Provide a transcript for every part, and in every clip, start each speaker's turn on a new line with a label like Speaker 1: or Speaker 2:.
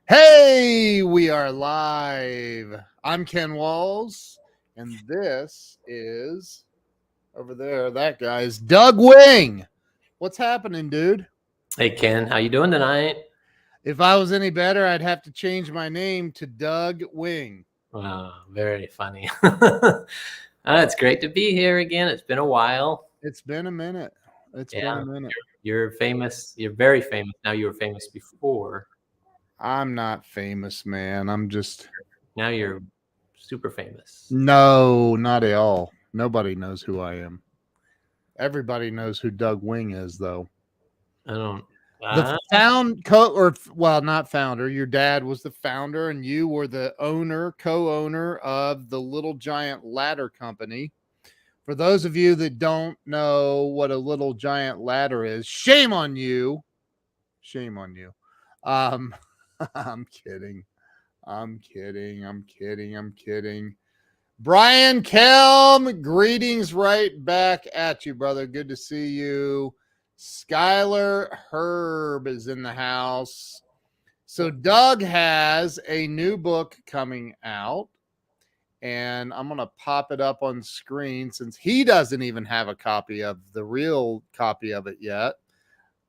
Speaker 1: Hey, we are live. I'm Ken Walls, and this is over there. That guy's Doug Wing. What's happening, dude?
Speaker 2: Hey Ken, how you doing tonight?
Speaker 1: If I was any better, I'd have to change my name to Doug Wing.
Speaker 2: Very funny. It's great to be here again. It's been a while.
Speaker 1: It's been a minute. It's been a
Speaker 2: Yeah,
Speaker 1: minute.
Speaker 2: you're famous. You're very famous now. You were famous before.
Speaker 1: I'm not famous, man. I'm just
Speaker 2: Now you're super famous.
Speaker 1: no, not at all. Nobody knows who I am. Everybody knows who Doug Wing is, though.
Speaker 2: I don't.
Speaker 1: The
Speaker 2: Uh,
Speaker 1: not founder. Your dad was the founder, and you were the co-owner of the Little Giant Ladder Company. For those of you that don't know what a Little Giant Ladder is, shame on you. Shame on you. Um, I'm kidding. I'm kidding. I'm kidding. I'm kidding. Brian Kelm, greetings right back at you, brother. Good to see you. Skylar Herb is in the house. So Doug has a new book coming out, and I'm going to pop it up on screen since he doesn't even have a copy of the real copy of it yet.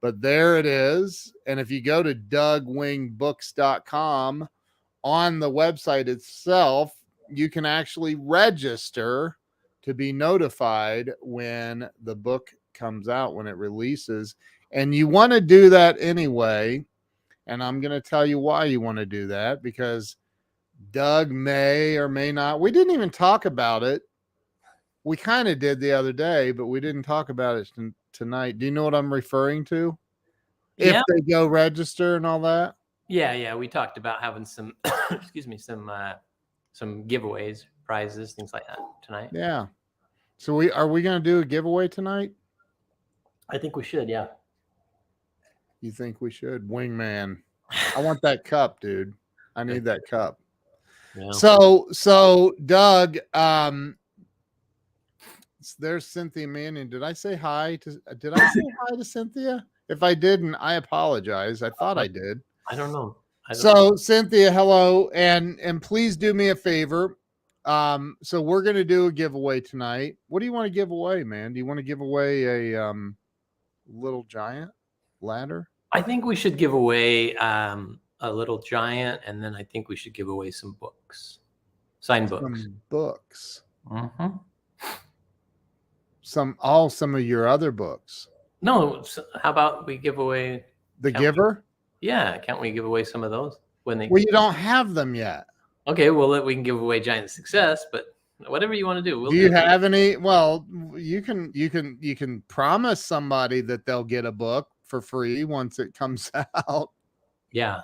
Speaker 1: But there it is. And if you go to dougwingbooks.com, on the website itself, you can actually register to be notified when the book comes out, when it releases. And you want to do that anyway. And I'm going to tell you why you want to do that, because Doug may or may not. We didn't even talk about it. We kind of did the other day, but we didn't talk about it tonight. Do you know what I'm referring to? If
Speaker 2: yeah,
Speaker 1: they go register and all that?
Speaker 2: yeah. We talked about having some, excuse me, some giveaways, prizes, things like that tonight.
Speaker 1: Yeah. So are we going to do a giveaway tonight?
Speaker 2: I think we should. Yeah.
Speaker 1: You think we should? Wingman. I want that cup, dude. I need that cup.
Speaker 2: Yeah.
Speaker 1: So Doug, there's Cynthia Manning. Did I say hi to Cynthia? If I didn't, I apologize. I thought I did.
Speaker 2: I don't know.
Speaker 1: So Cynthia, hello, and please do me a favor. So we're gonna do a giveaway tonight. What do you want to give away, man? Do you want to give away a Little Giant ladder?
Speaker 2: I think we should give away a Little Giant, and then I think we should give away some books, signed books.
Speaker 1: Some books.
Speaker 2: Mm-hmm.
Speaker 1: Some of your other books.
Speaker 2: No, how about we give away
Speaker 1: The Giver?
Speaker 2: Yeah, can't we give away some of those when they?
Speaker 1: Well, you don't have them yet.
Speaker 2: Okay, well, we can give away Giant Success, but whatever you want to do.
Speaker 1: Do you have any? Well, you can promise somebody that they'll get a book for free once it comes out.
Speaker 2: Yeah,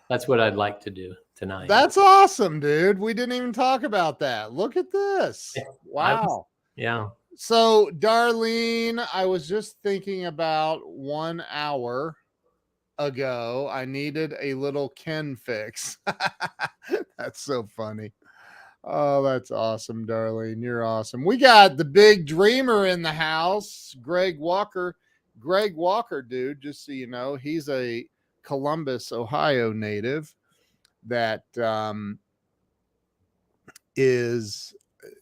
Speaker 2: that's what I'd like to do tonight.
Speaker 1: That's awesome, dude. We didn't even talk about that. Look at this. Wow.
Speaker 2: Yeah.
Speaker 1: So, Darlene, I was just thinking about 1 hour ago, I needed a little Ken fix. That's so funny. Oh, that's awesome, Darlene. You're awesome. We got the big dreamer in the house, Greg Walker. Greg Walker, dude, just so you know, he's a Columbus, Ohio native that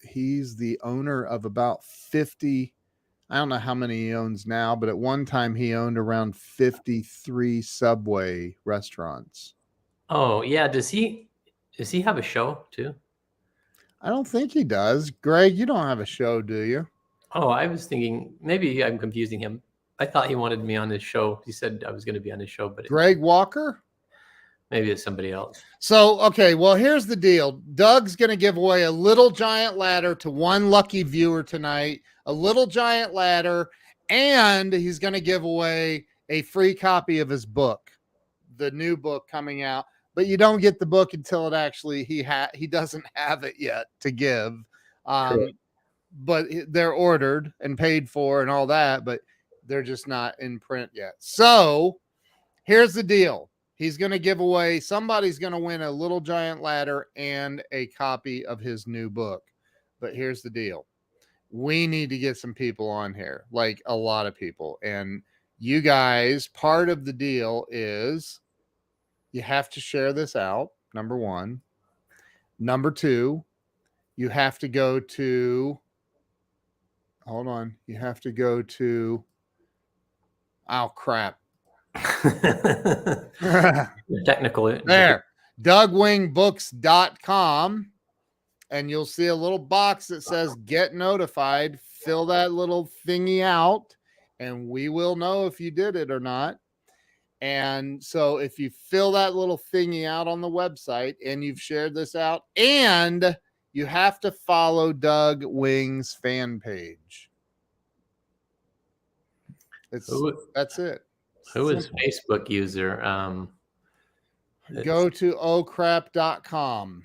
Speaker 1: he's the owner of about 50. I don't know how many he owns now, but at one time he owned around 53 Subway restaurants.
Speaker 2: Oh, yeah. Does he have a show too?
Speaker 1: I don't think he does. Greg, you don't have a show, do you?
Speaker 2: Oh, I was thinking maybe I'm confusing him. I thought he wanted me on his show. He said I was going to be on his show, but
Speaker 1: Greg Walker?
Speaker 2: Maybe it's somebody else.
Speaker 1: So, okay, well, here's the deal. Doug's going to give away a Little Giant ladder to one lucky viewer tonight, a Little Giant ladder, and he's going to give away a free copy of his book, the new book coming out. But you don't get the book until it actually he doesn't have it yet to give. But they're ordered and paid for and all that, but they're just not in print yet. So, here's the deal. He's going to give away, somebody's going to win a Little Giant ladder and a copy of his new book. But here's the deal. We need to get some people on here, like a lot of people. And you guys, part of the deal is you have to share this out. Number one. Number two, you have to go to, hold on. You have to go to, oh, crap.
Speaker 2: Technical.
Speaker 1: There, DougWingBooks.com. And you'll see a little box that says get notified. Fill that little thingy out, and we will know if you did it or not. And so if you fill that little thingy out on the website and you've shared this out, and you have to follow Doug Wing's fan page. That's it.
Speaker 2: Who is Facebook user?
Speaker 1: Go to ohcrap.com.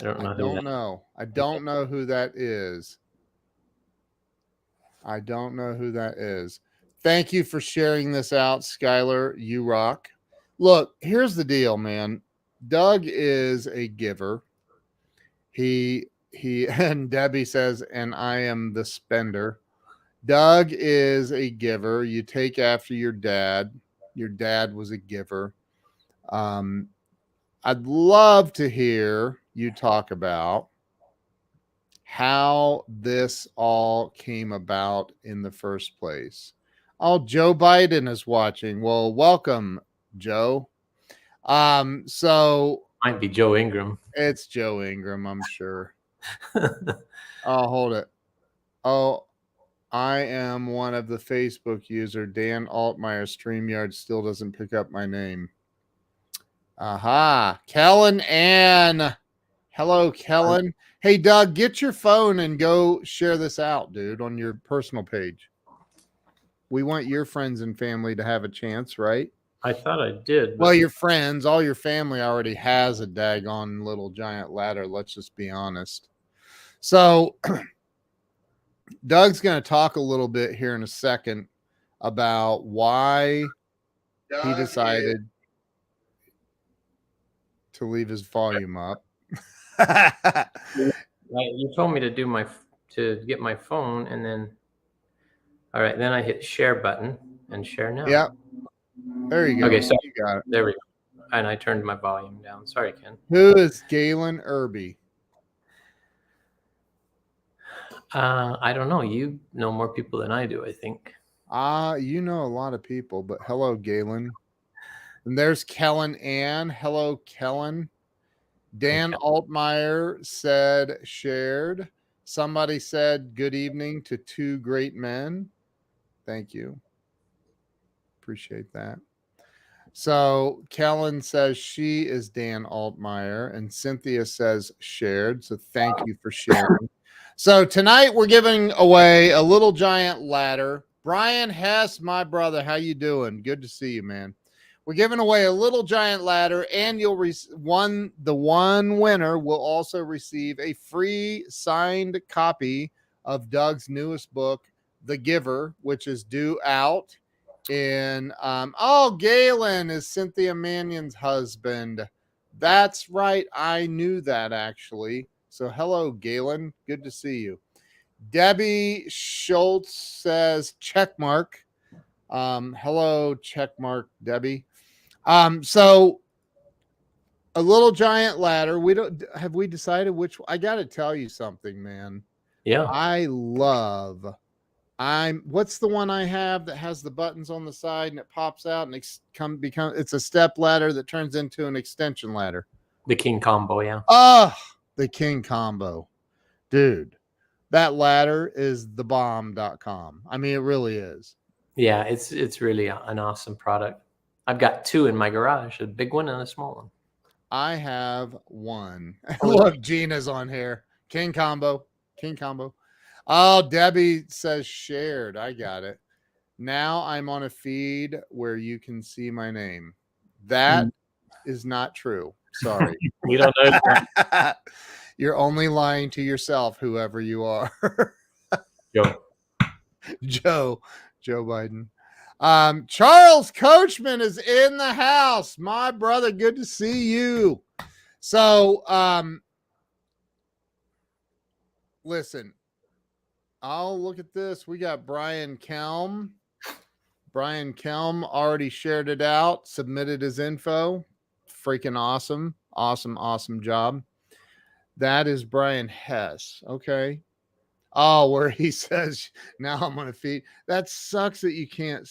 Speaker 2: I don't know.
Speaker 1: I don't know who that is. I don't know who that is. Thank you for sharing this out, Skylar. You rock. Look, here's the deal, man. Doug is a giver. He and Debbie says, and I am the spender. Doug is a giver. You take after your dad. Your dad was a giver. I'd love to hear you talk about how this all came about in the first place. Oh, Joe Biden is watching. Well, welcome, Joe. So
Speaker 2: might be Joe Ingram.
Speaker 1: It's Joe Ingram, I'm sure. Oh, hold it. Oh, I am one of the Facebook user. Dan Altmeyer. StreamYard still doesn't pick up my name. Aha. Kellen Ann. Hello, Kellen. Hey, Doug, get your phone and go share this out, dude, on your personal page. We want your friends and family to have a chance, right?
Speaker 2: I thought I did.
Speaker 1: Well, your friends, all your family already has a daggone little giant ladder. Let's just be honest. So Doug's going to talk a little bit here in a second about why he decided to leave his volume up.
Speaker 2: You told me to get my phone, and then all right, then I hit share button and share now.
Speaker 1: Yeah. There you go.
Speaker 2: Okay, so
Speaker 1: you got it.
Speaker 2: There we go. And I turned my volume down. Sorry, Ken.
Speaker 1: Who is Galen Irby?
Speaker 2: I don't know. You know more people than I do, I think.
Speaker 1: You know a lot of people, but hello, Galen. And there's Kellen Ann. Hello, Kellen. Dan Altmeyer said shared. Somebody said good evening to two great men. Thank you. Appreciate that. So Kellen says she is Dan Altmeyer, and Cynthia says shared. So thank you for sharing. So tonight we're giving away a little giant ladder. Brian Hess, my brother, how you doing? Good to see you, man. We're giving away a little giant ladder, and the one winner will also receive a free signed copy of Doug's newest book, The Giver, which is due out in Galen is Cynthia Mannion's husband. That's right. I knew that actually. So hello, Galen. Good to see you. Debbie Schultz says check mark. Hello, check mark, Debbie. So a little giant ladder. Have we decided which? I got to tell you something, man.
Speaker 2: Yeah.
Speaker 1: What's the one I have that has the buttons on the side and it pops out and it's a step ladder that turns into an extension ladder.
Speaker 2: The King Combo, yeah.
Speaker 1: Oh, the King Combo. Dude, that ladder is thebomb.com. I mean, it really is.
Speaker 2: Yeah, it's really an awesome product. I've got two in my garage, a big one and a small one.
Speaker 1: I have one. Look, Gina's on here. King Combo. Oh, Debbie says shared. I got it. Now I'm on a feed where you can see my name. That is not true. Sorry.
Speaker 2: You don't know that.
Speaker 1: You're only lying to yourself, whoever you are. Joe Biden. Charles Coachman is in the house. My brother, good to see you. So, listen, I'll look at this. We got Brian Kelm. Brian Kelm already shared it out, submitted his info. Freaking awesome. Awesome job. That is Brian Hess. Okay. Oh, where he says, now I'm going to feed. That sucks that you can't.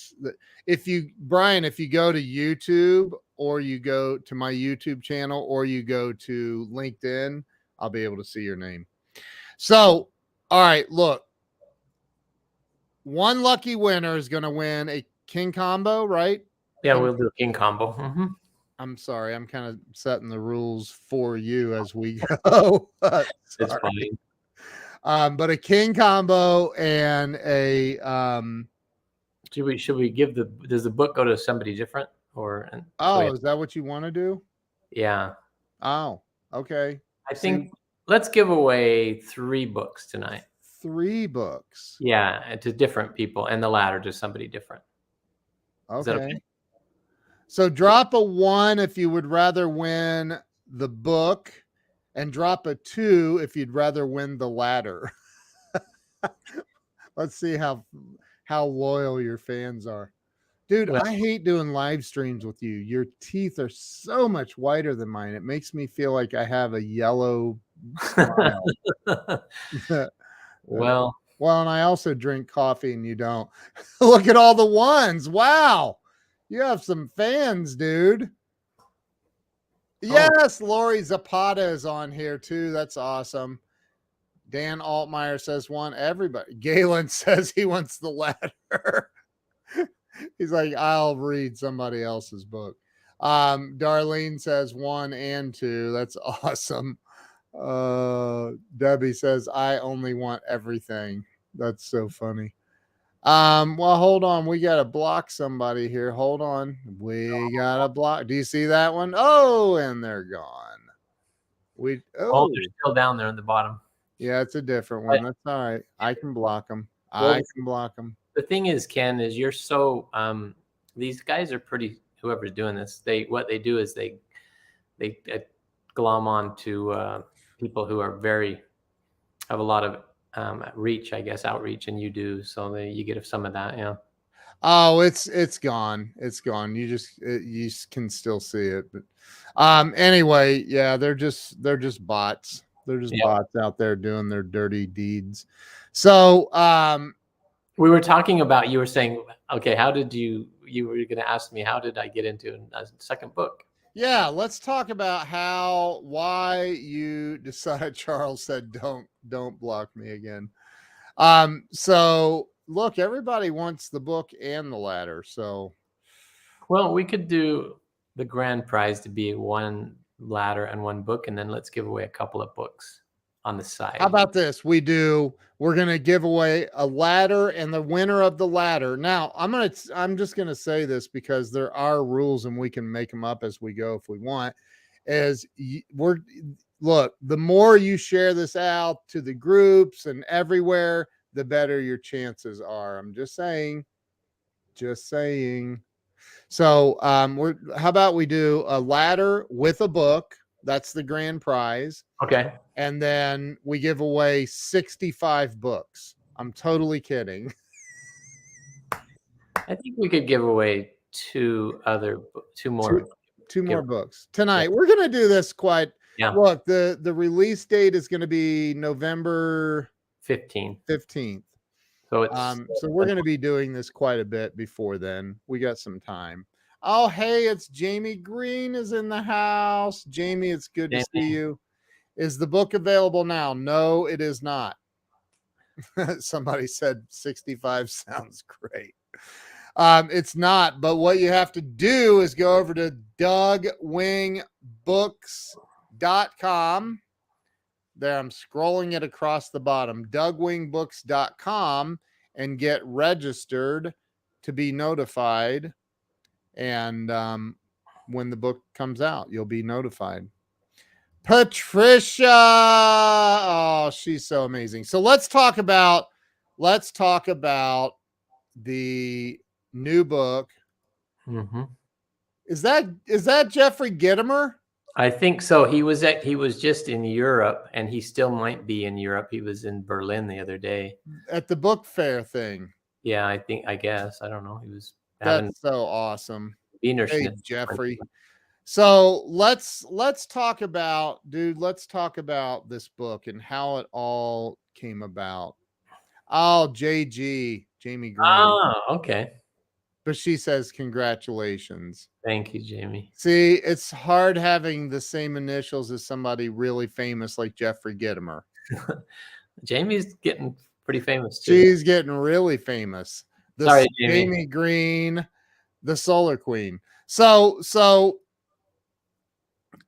Speaker 1: If you, Brian, if you go to YouTube or you go to my YouTube channel or you go to LinkedIn, I'll be able to see your name. So, all right, look. One lucky winner is going to win a king combo, right?
Speaker 2: Yeah, we'll do a king combo. Mm-hmm.
Speaker 1: I'm sorry. I'm kind of setting the rules for you as we go.
Speaker 2: It's fine.
Speaker 1: But a king combo and a
Speaker 2: should we give does the book go to somebody different or
Speaker 1: is that what you want to do?
Speaker 2: Yeah.
Speaker 1: Oh, okay.
Speaker 2: I think let's give away 3 books tonight.
Speaker 1: 3 books.
Speaker 2: Yeah, to different people, and the latter to somebody different.
Speaker 1: Okay.
Speaker 2: Is that okay?
Speaker 1: So drop a 1 if you would rather win the book, and drop a 2 if you'd rather win the ladder. Let's see how loyal your fans are. Dude, well, I hate doing live streams with you. Your teeth are so much whiter than mine. It makes me feel like I have a yellow smile.
Speaker 2: Well,
Speaker 1: and I also drink coffee and you don't. Look at all the 1s. Wow. You have some fans, dude. Yes, Lori Zapata is on here too. That's awesome. Dan Altmaier says 1. Everybody. Galen says he wants the ladder. He's like, I'll read somebody else's book. Darlene says 1 and 2. That's awesome. Debbie says, I only want everything. That's so funny. Well, hold on. We got to block somebody here. Hold on. We got to block. Do you see that one? Oh, and they're gone.
Speaker 2: They're still down there in the bottom.
Speaker 1: Yeah, it's a different one. That's all right. I can block them. I can block them.
Speaker 2: The thing is, Ken, is you're so these guys are pretty. Whoever's doing this, what they do is they glom on to people who are have a lot of reach, I guess, outreach, and you do, so you get some of that. Yeah.
Speaker 1: Oh, it's gone. It's gone. You can still see it, but anyway, yeah, they're just bots. They're just bots out there doing their dirty deeds. So
Speaker 2: we were talking about, you were saying, okay, how did you were going to ask me, how did I get into a second book?
Speaker 1: Yeah, let's talk about why you decided. Charles said, don't block me again. So look, everybody wants the book and the ladder. So,
Speaker 2: well, we could do the grand prize to be 1 ladder and 1 book, and then let's give away a couple of books on the side.
Speaker 1: How about this? We're going to give away a ladder and the winner of the ladder. Now, I'm just going to say this because there are rules and we can make them up as we go if we want. Look, the more you share this out to the groups and everywhere, the better your chances are. I'm just saying. So, how about we do a ladder with a book? That's the grand prize.
Speaker 2: Okay.
Speaker 1: And then we give away 65 books. I'm totally kidding.
Speaker 2: I think we could give away 2 more
Speaker 1: books tonight. Yeah. We're going to do this quite.
Speaker 2: Yeah.
Speaker 1: Look, the release date is going to be November
Speaker 2: 15th.
Speaker 1: So so we're going to be doing this quite a bit before then. We got some time. Oh, hey, it's Jamie Green is in the house. Jamie, it's good to see you. Is the book available now? No, it is not. Somebody said 65 sounds great. It's not, but what you have to do is go over to DougWingBooks.com. There, I'm scrolling it across the bottom. DougWingBooks.com and get registered to be notified. And when the book comes out, you'll be notified. Patricia, oh, she's so amazing. So let's talk about the new book.
Speaker 2: Mm-hmm.
Speaker 1: Is that Jeffrey Gitomer?
Speaker 2: I think so. He was just in Europe, and he still might be in Europe. He was in Berlin the other day
Speaker 1: at the book fair thing.
Speaker 2: Yeah, I guess. I don't know. He was having
Speaker 1: That's so awesome.
Speaker 2: Wiener
Speaker 1: Hey,
Speaker 2: Schnitzel.
Speaker 1: Jeffrey. So let's talk about, dude, let's talk about this book and how it all came about. Oh, JG, Jamie Green.
Speaker 2: Ah, okay.
Speaker 1: But she says congratulations.
Speaker 2: Thank you, Jamie.
Speaker 1: See, it's hard having the same initials as somebody really famous like Jeffrey Gitomer.
Speaker 2: Jamie's getting pretty famous too.
Speaker 1: She's getting really famous.
Speaker 2: Sorry,
Speaker 1: The
Speaker 2: Jamie.
Speaker 1: Jamie Green, the Solar Queen. So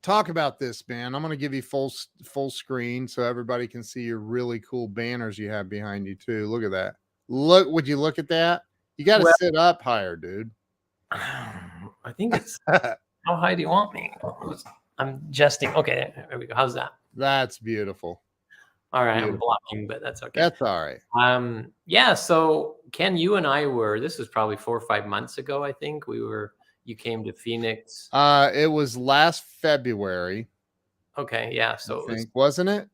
Speaker 1: talk about this, man. I'm going to give you full screen so everybody can see your really cool banners you have behind you too. Look at that. Would you look at that? You got to
Speaker 2: Well-
Speaker 1: sit up higher, dude.
Speaker 2: I think it's how high do you want me? I'm adjusting. Okay, there we go. How's that?
Speaker 1: That's beautiful.
Speaker 2: All right, I'm
Speaker 1: Beautiful.
Speaker 2: blocking, but that's okay.
Speaker 1: That's all right.
Speaker 2: Yeah, so Ken, you and I this was probably 4 or 5 months ago, I think. You came to Phoenix.
Speaker 1: It was last February.
Speaker 2: Okay, yeah, so it was
Speaker 1: Wasn't it?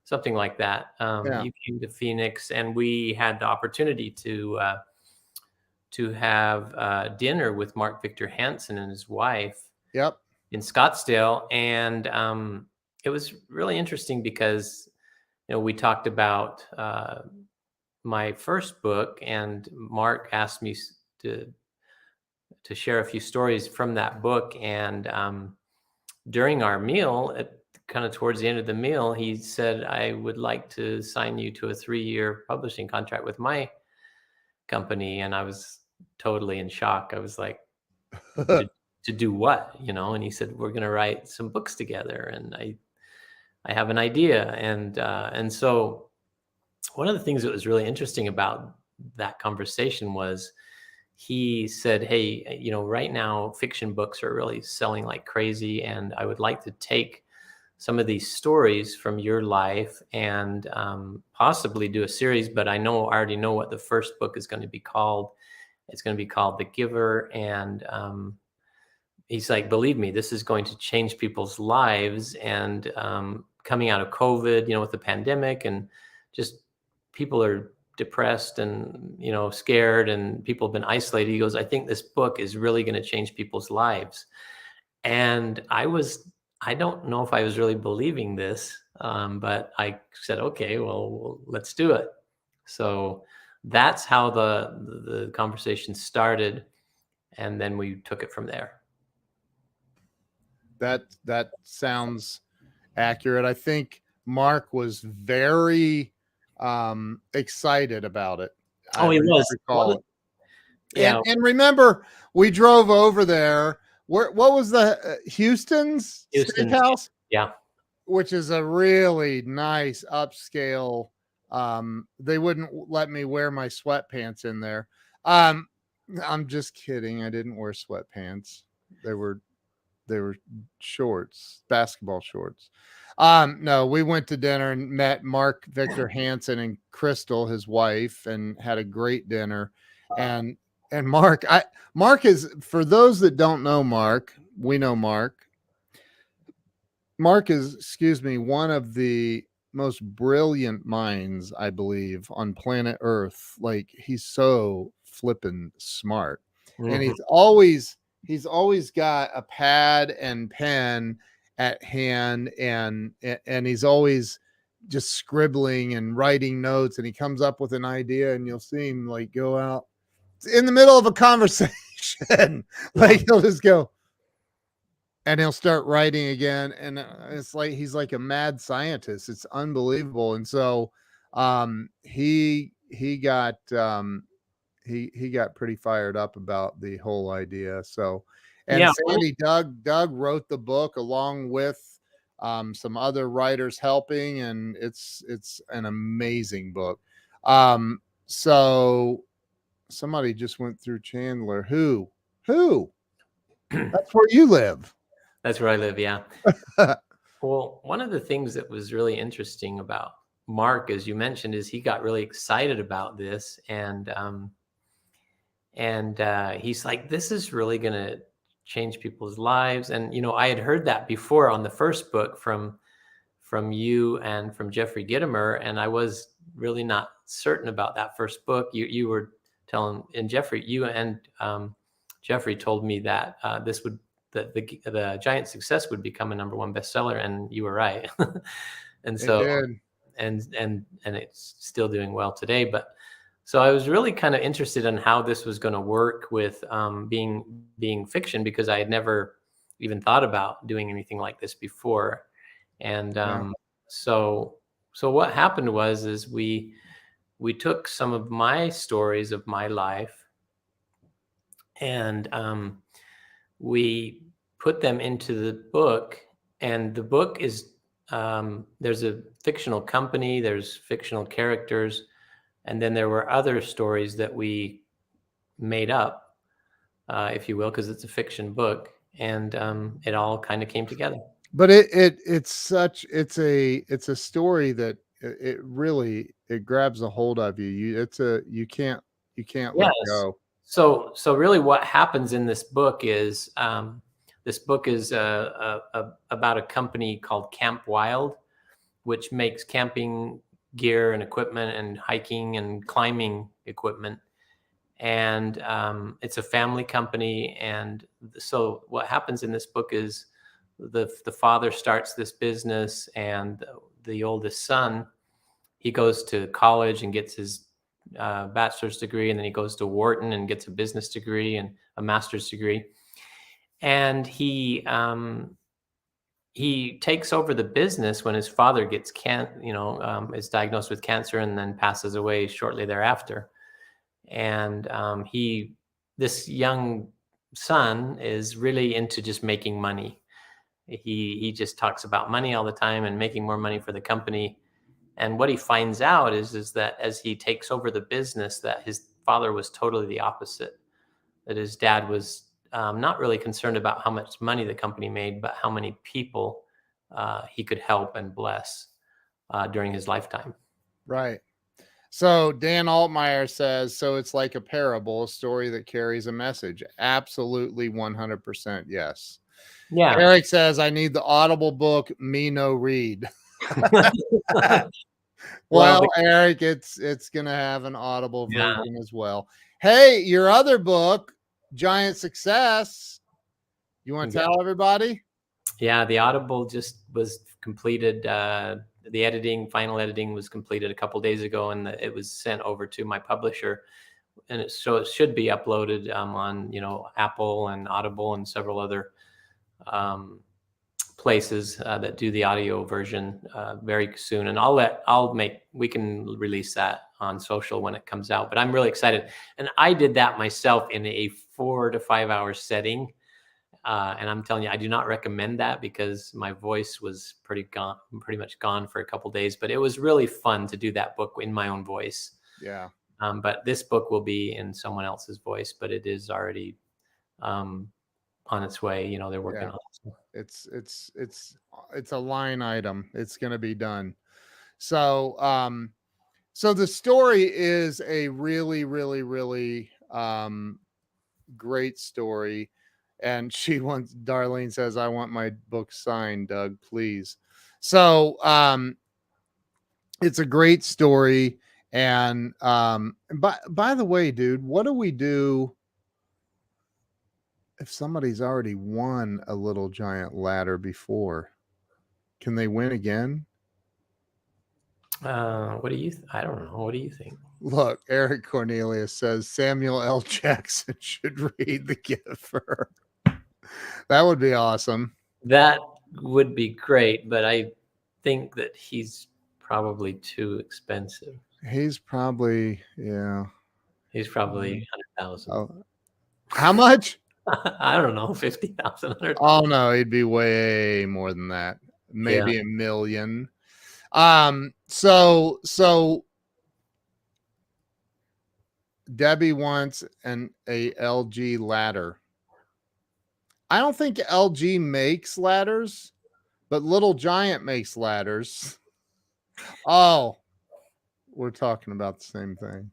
Speaker 2: something like that.
Speaker 1: Yeah.
Speaker 2: You came to Phoenix, and we had the opportunity to have dinner with Mark Victor Hansen and his wife
Speaker 1: Yep.
Speaker 2: in Scottsdale, and it was really interesting because we talked about my first book, and Mark asked me to share a few stories from that book, and during our meal, kind of towards the end of the meal, he said, "I would like to sign you to a 3-year publishing contract with my company," and I was totally in shock. I was like, to do what? And he said, "We're going to write some books together, and I have an idea." And so one of the things that was really interesting about that conversation was he said, "Hey, right now fiction books are really selling like crazy, and I would like to take some of these stories from your life and possibly do a series, but I already know what the first book is going to be called. It's going to be called The Giver." And he's like, "Believe me, this is going to change people's lives." And coming out of COVID, with the pandemic, and just people are depressed and scared, and people have been isolated. He goes, "I think this book is really going to change people's lives." And I don't know if I was really believing this, but I said, "Okay, well, let's do it." So that's how the conversation started, and then we took it from there.
Speaker 1: That sounds accurate. I think Mark was very excited about it.
Speaker 2: Oh, he was.
Speaker 1: Recall it.
Speaker 2: Yeah.
Speaker 1: And remember, we drove over there. What was the Houston's Steakhouse?
Speaker 2: Yeah.
Speaker 1: Which is a really nice upscale. They wouldn't let me wear my sweatpants in there. I'm just kidding. I didn't wear sweatpants. They were shorts, basketball shorts. No, we went to dinner and met Mark Victor Hansen and Crystal, his wife, and had a great dinner. And Mark is, for those that don't know Mark, we know Mark. Mark is, one of the most brilliant minds, I believe, on planet Earth. Like, he's so flippin' smart.
Speaker 2: Mm-hmm.
Speaker 1: And he's always got a pad and pen at hand, and he's always just scribbling and writing notes, and he comes up with an idea, and you'll see him like go out in the middle of a conversation. Like, he'll just go and he'll start writing again, and it's like he's like a mad scientist. It's unbelievable. And so he got he got pretty fired up about the whole idea. So, and
Speaker 2: Yeah.
Speaker 1: Sandy Doug wrote the book along with some other writers helping, and it's an amazing book. So somebody just went through Chandler. Who? That's where you live.
Speaker 2: That's where I live. Yeah. Well, one of the things that was really interesting about Mark, as you mentioned, is he got really excited about this, and he's like, "This is really going to change people's lives." And I had heard that before on the first book from you and from Jeffrey Gitomer, and I was really not certain about that first book. You were telling, and Jeffrey, you and Jeffrey told me that this would the Giant Success would become a #1 bestseller, and you were right. And
Speaker 1: It
Speaker 2: so
Speaker 1: did.
Speaker 2: and it's still doing well today. But so I was really kind of interested in how this was going to work with being fiction, because I had never even thought about doing anything like this before. And
Speaker 1: Yeah.
Speaker 2: so what happened was is we took some of my stories of my life, and we put them into the book. And the book is there's a fictional company, there's fictional characters, and then there were other stories that we made up, if you will, because it's a fiction book, and it all kind of came together.
Speaker 1: But it's a story that it really it grabs a hold of you. You can't let
Speaker 2: Yes.
Speaker 1: go.
Speaker 2: So really, what happens in this book is about a company called Camp Wild, which makes camping gear and equipment and hiking and climbing equipment. And it's a family company. And so what happens in this book is the father starts this business, and the oldest son, he goes to college and gets his bachelor's degree, and then he goes to Wharton and gets a business degree and a master's degree. And he takes over the business when his father is diagnosed with cancer and then passes away shortly thereafter. And this young son is really into just making money. He just talks about money all the time and making more money for the company. And what he finds out is that as he takes over the business, that his father was totally the opposite. That his dad was not really concerned about how much money the company made, but how many people he could help and bless during his lifetime.
Speaker 1: Right. So Dan Altmeyer says, so it's like a parable, a story that carries a message. Absolutely 100% yes.
Speaker 2: Yeah.
Speaker 1: Eric says, I need the Audible book, Me No Read. Well, Eric, it's gonna have an Audible version as well. Hey, your other book, Giant Success. You want to tell everybody?
Speaker 2: Yeah, the Audible just was completed. The final editing was completed a couple days ago, and it was sent over to my publisher. And so it should be uploaded on Apple and Audible and several other places that do the audio version very soon. And we can release that on social when it comes out. But I'm really excited, and I did that myself in a 4 to 5 hour setting. And I'm telling you, I do not recommend that, because my voice was pretty much gone for a couple of days. But it was really fun to do that book in my own voice.
Speaker 1: Yeah.
Speaker 2: But this book will be in someone else's voice, but it is already on its way. They're working on it.
Speaker 1: It's a line item. It's going to be done. So, so the story is a really, really, really great story. And Darlene says, I want my book signed, Doug, please. So it's a great story. And by the way, dude, what do we do if somebody's already won a Little Giant Ladder before? Can they win again?
Speaker 2: What do you? I don't know. What do you think?
Speaker 1: Look, Eric Cornelius says Samuel L. Jackson should read The Giver. That would be awesome.
Speaker 2: That would be great, but I think that he's probably too expensive.
Speaker 1: He's probably,
Speaker 2: He's probably 100,000.
Speaker 1: Oh. How much?
Speaker 2: I don't know, 50,000.
Speaker 1: Oh no, he'd be way more than that. Maybe $1 million. So Debbie wants a LG ladder. I don't think LG makes ladders, but Little Giant makes ladders. Oh, we're talking about the same thing.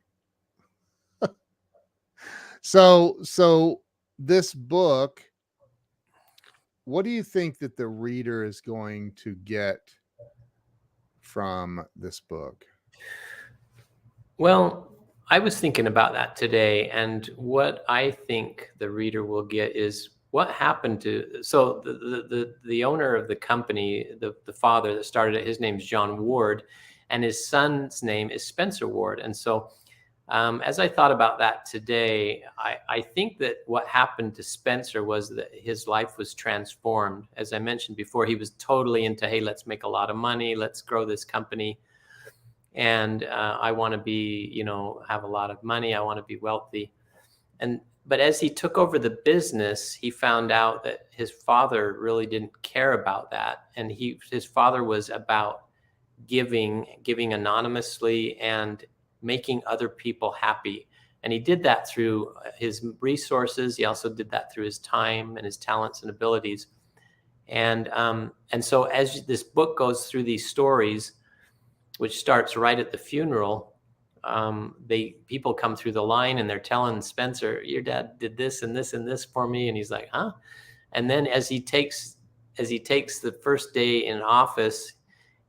Speaker 1: So this book, what do you think that the reader is going to get from this book?
Speaker 2: Well, I was thinking about that today, and what I think the reader will get is what happened to the owner of the company, the father that started it. His name's John Ward, and his son's name is Spencer Ward. And so, as I thought about that today, I think that what happened to Spencer was that his life was transformed. As I mentioned before, he was totally into, hey, let's make a lot of money, let's grow this company. And I want to be, have a lot of money. I want to be wealthy. But as he took over the business, he found out that his father really didn't care about that. And his father was about giving anonymously and making other people happy. And he did that through his resources. He also did that through his time and his talents and abilities. And so as this book goes through these stories, which starts right at the funeral, people come through the line and they're telling Spencer, your dad did this and this and this for me. And he's like, huh? And then as he takes the first day in office,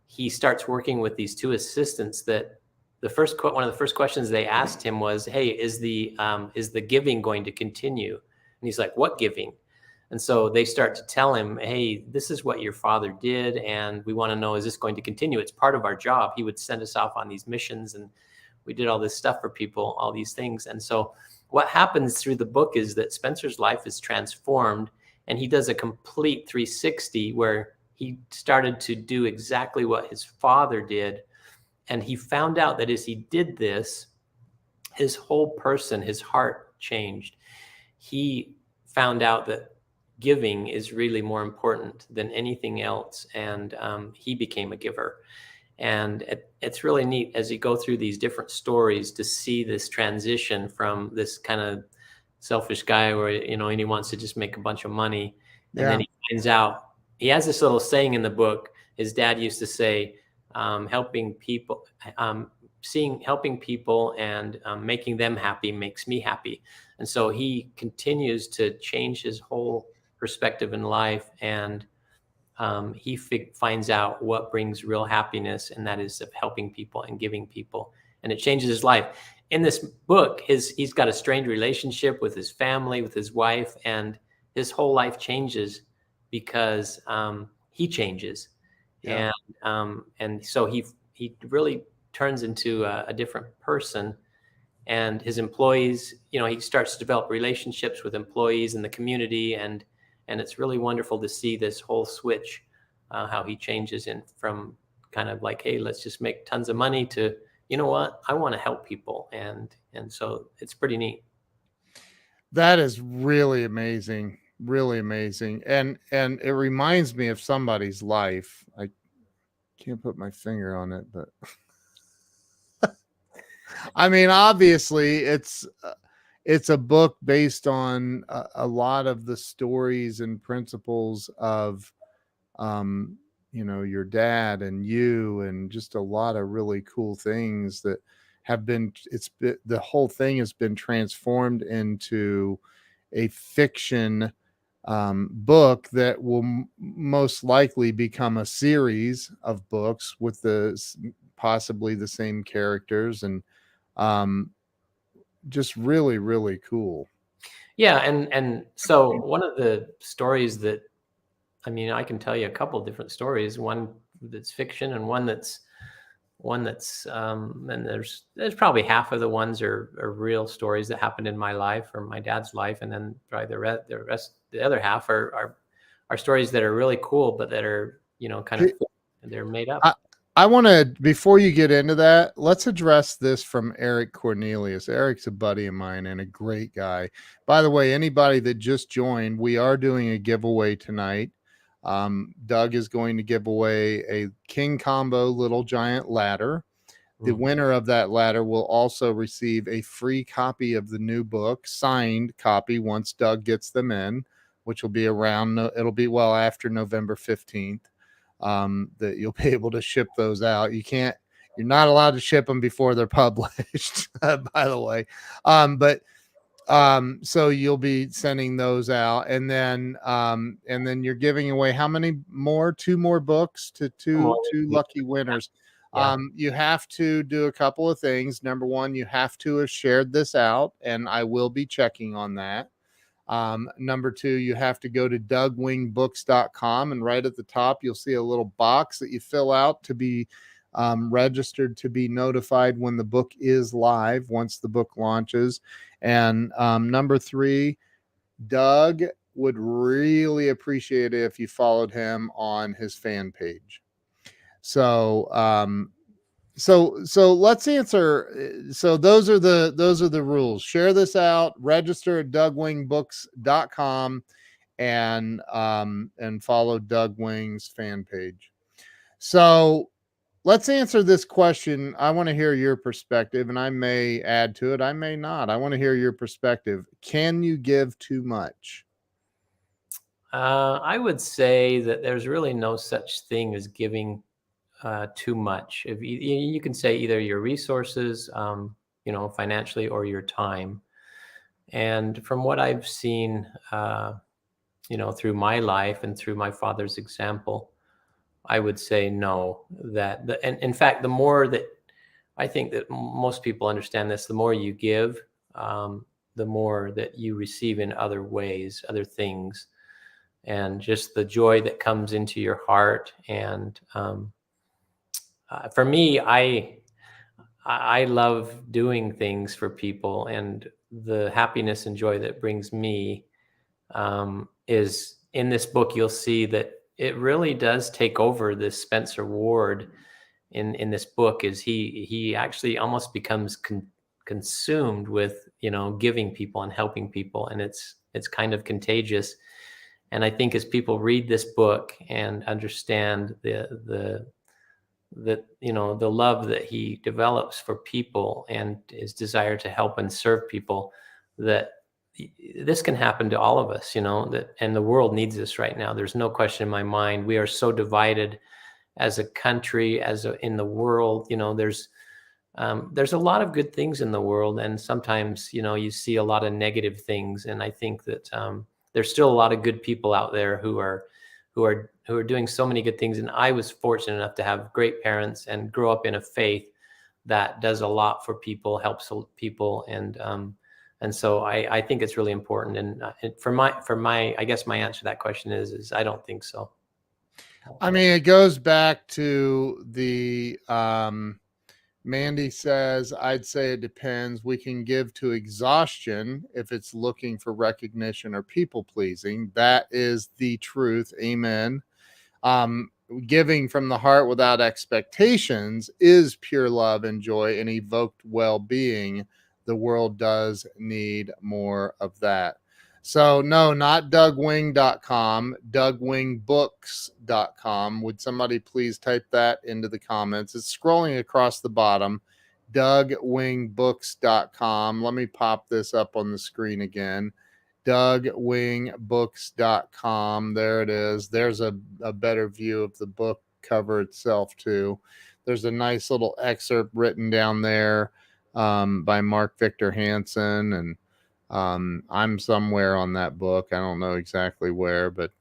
Speaker 2: he starts working with these two assistants that one of the first questions they asked him was, hey, is the giving going to continue? And he's like, what giving? And so they start to tell him, hey, this is what your father did, and we want to know, is this going to continue? It's part of our job. He would send us off on these missions, and we did all this stuff for people, all these things. And so what happens through the book is that Spencer's life is transformed, and he does a complete 360 where he started to do exactly what his father did. And he found out that as he did this, his whole person, his heart changed. He found out that giving is really more important than anything else. And he became a giver. And it's really neat as you go through these different stories to see this transition from this kind of selfish guy where, and he wants to just make a bunch of money. And then he finds out, he has this little saying in the book. His dad used to say, helping people and making them happy makes me happy. And so he continues to change his whole perspective in life, and he finds out what brings real happiness, and that is of helping people and giving people, and it changes his life. In this book, he's got a strained relationship with his family, with his wife, and his whole life changes because he changes. Yeah. And so he really turns into a different person. And his employees, he starts to develop relationships with employees in the community, and it's really wonderful to see this whole switch, how he changes from kind of like, hey, let's just make tons of money to, you know what, I want to help people. And so it's pretty neat.
Speaker 1: That is really amazing. Really amazing. And it reminds me of somebody's life. I can't put my finger on it, but I mean, obviously it's a book based on a lot of the stories and principles of, your dad and you, and just a lot of really cool things that have been, the whole thing has been transformed into a fiction book that will most likely become a series of books with possibly the same characters, and just really, really cool.
Speaker 2: Yeah. And so one of the stories that, I can tell you a couple of different stories, one that's fiction and one that's and there's probably half of the ones are real stories that happened in my life or my dad's life. And then probably the other half are stories that are really cool, but that are, kind of, they're made up.
Speaker 1: I want to, before you get into that, let's address this from Eric Cornelius. Eric's a buddy of mine and a great guy. By the way, anybody that just joined, we are doing a giveaway tonight. Doug is going to give away a King Combo Little Giant ladder. The winner of that ladder will also receive a free copy of the new book, signed copy, once Doug gets them in, which will be after November 15th. That you'll be able to ship those out. You're not allowed to ship them before they're published, by the way. So you'll be sending those out, and then you're giving away how many more? 2 more books to two lucky winners.
Speaker 2: Yeah.
Speaker 1: You have to do a couple of things. Number one, you have to have shared this out, and I will be checking on that. Number two, you have to go to dougwingbooks.com, and right at the top, you'll see a little box that you fill out to be registered to be notified when the book is live, once the book launches. And number three, Doug would really appreciate it if you followed him on his fan page. So, so let's answer. So those are the rules. Share this out, register at dougwingbooks.com, and follow Doug Wing's fan page. So let's answer this question. I want to hear your perspective, and I may add to it, I may not. I want to hear your perspective. Can you give too much?
Speaker 2: I would say that there's really no such thing as giving too much. If you can say either your resources, financially, or your time. And from what I've seen, through my life and through my father's example, I would say no. And in fact, the more that I think that most people understand this, the more you give, the more that you receive in other ways, other things, and just the joy that comes into your heart. And for me, I love doing things for people, and the happiness and joy that brings me is in this book. You'll see that it really does take over. This Spencer Ward in this book is he actually almost becomes consumed with giving people and helping people, and it's kind of contagious. And I think as people read this book and understand the love that he develops for people and his desire to help and serve people, that this can happen to all of us, and the world needs this right now. There's no question in my mind. We are so divided as a country, in the world. There's a lot of good things in the world, and sometimes, you see a lot of negative things. And I think that there's still a lot of good people out there who are doing so many good things. And I was fortunate enough to have great parents and grow up in a faith that does a lot for people, helps people. And so I think it's really important. And for my, I guess my answer to that question is I don't think so.
Speaker 1: I mean, it goes back to the, Mandy says, I'd say it depends. We can give to exhaustion if it's looking for recognition or people pleasing. That is the truth. Amen. Giving from the heart without expectations is pure love and joy and evoked well-being. The world does need more of that. So no, not dougwing.com, dougwingbooks.com. Would somebody please type that into the comments? It's scrolling across the bottom, dougwingbooks.com. Let me pop this up on the screen again. dougwingbooks.com. There it is. There's a better view of the book cover itself too. There's a nice little excerpt written down there by Mark Victor Hansen, and I'm somewhere on that book. I don't know exactly where, but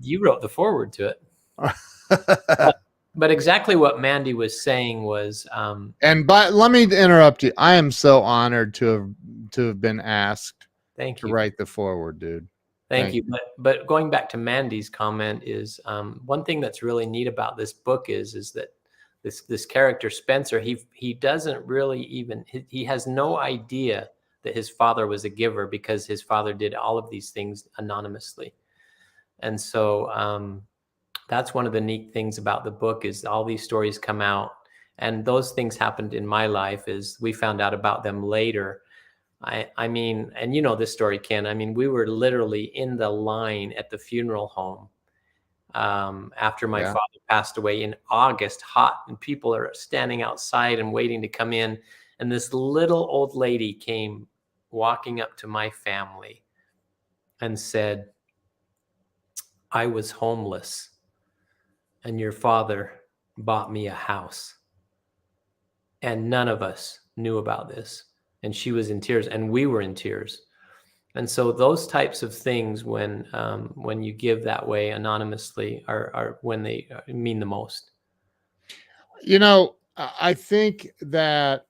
Speaker 2: you wrote the foreword to it. But exactly what Mandy was saying was,
Speaker 1: let me interrupt you. I am so honored to have been asked
Speaker 2: to
Speaker 1: write the foreword, dude.
Speaker 2: Thank you. But going back to Mandy's comment is, one thing that's really neat about this book is that this character Spencer, he doesn't really even, he has no idea that his father was a giver, because his father did all of these things anonymously. And so that's one of the neat things about the book, is all these stories come out, and those things happened in my life. Is we found out about them later. I mean, and this story, Ken, I mean, we were literally in the line at the funeral home after my father passed away in August, hot, and people are standing outside and waiting to come in. And this little old lady came walking up to my family and said, I was homeless, and your father bought me a house. And none of us knew about this. And she was in tears, and we were in tears. And so those types of things, when you give that way anonymously, are when they mean the most.
Speaker 1: I think that,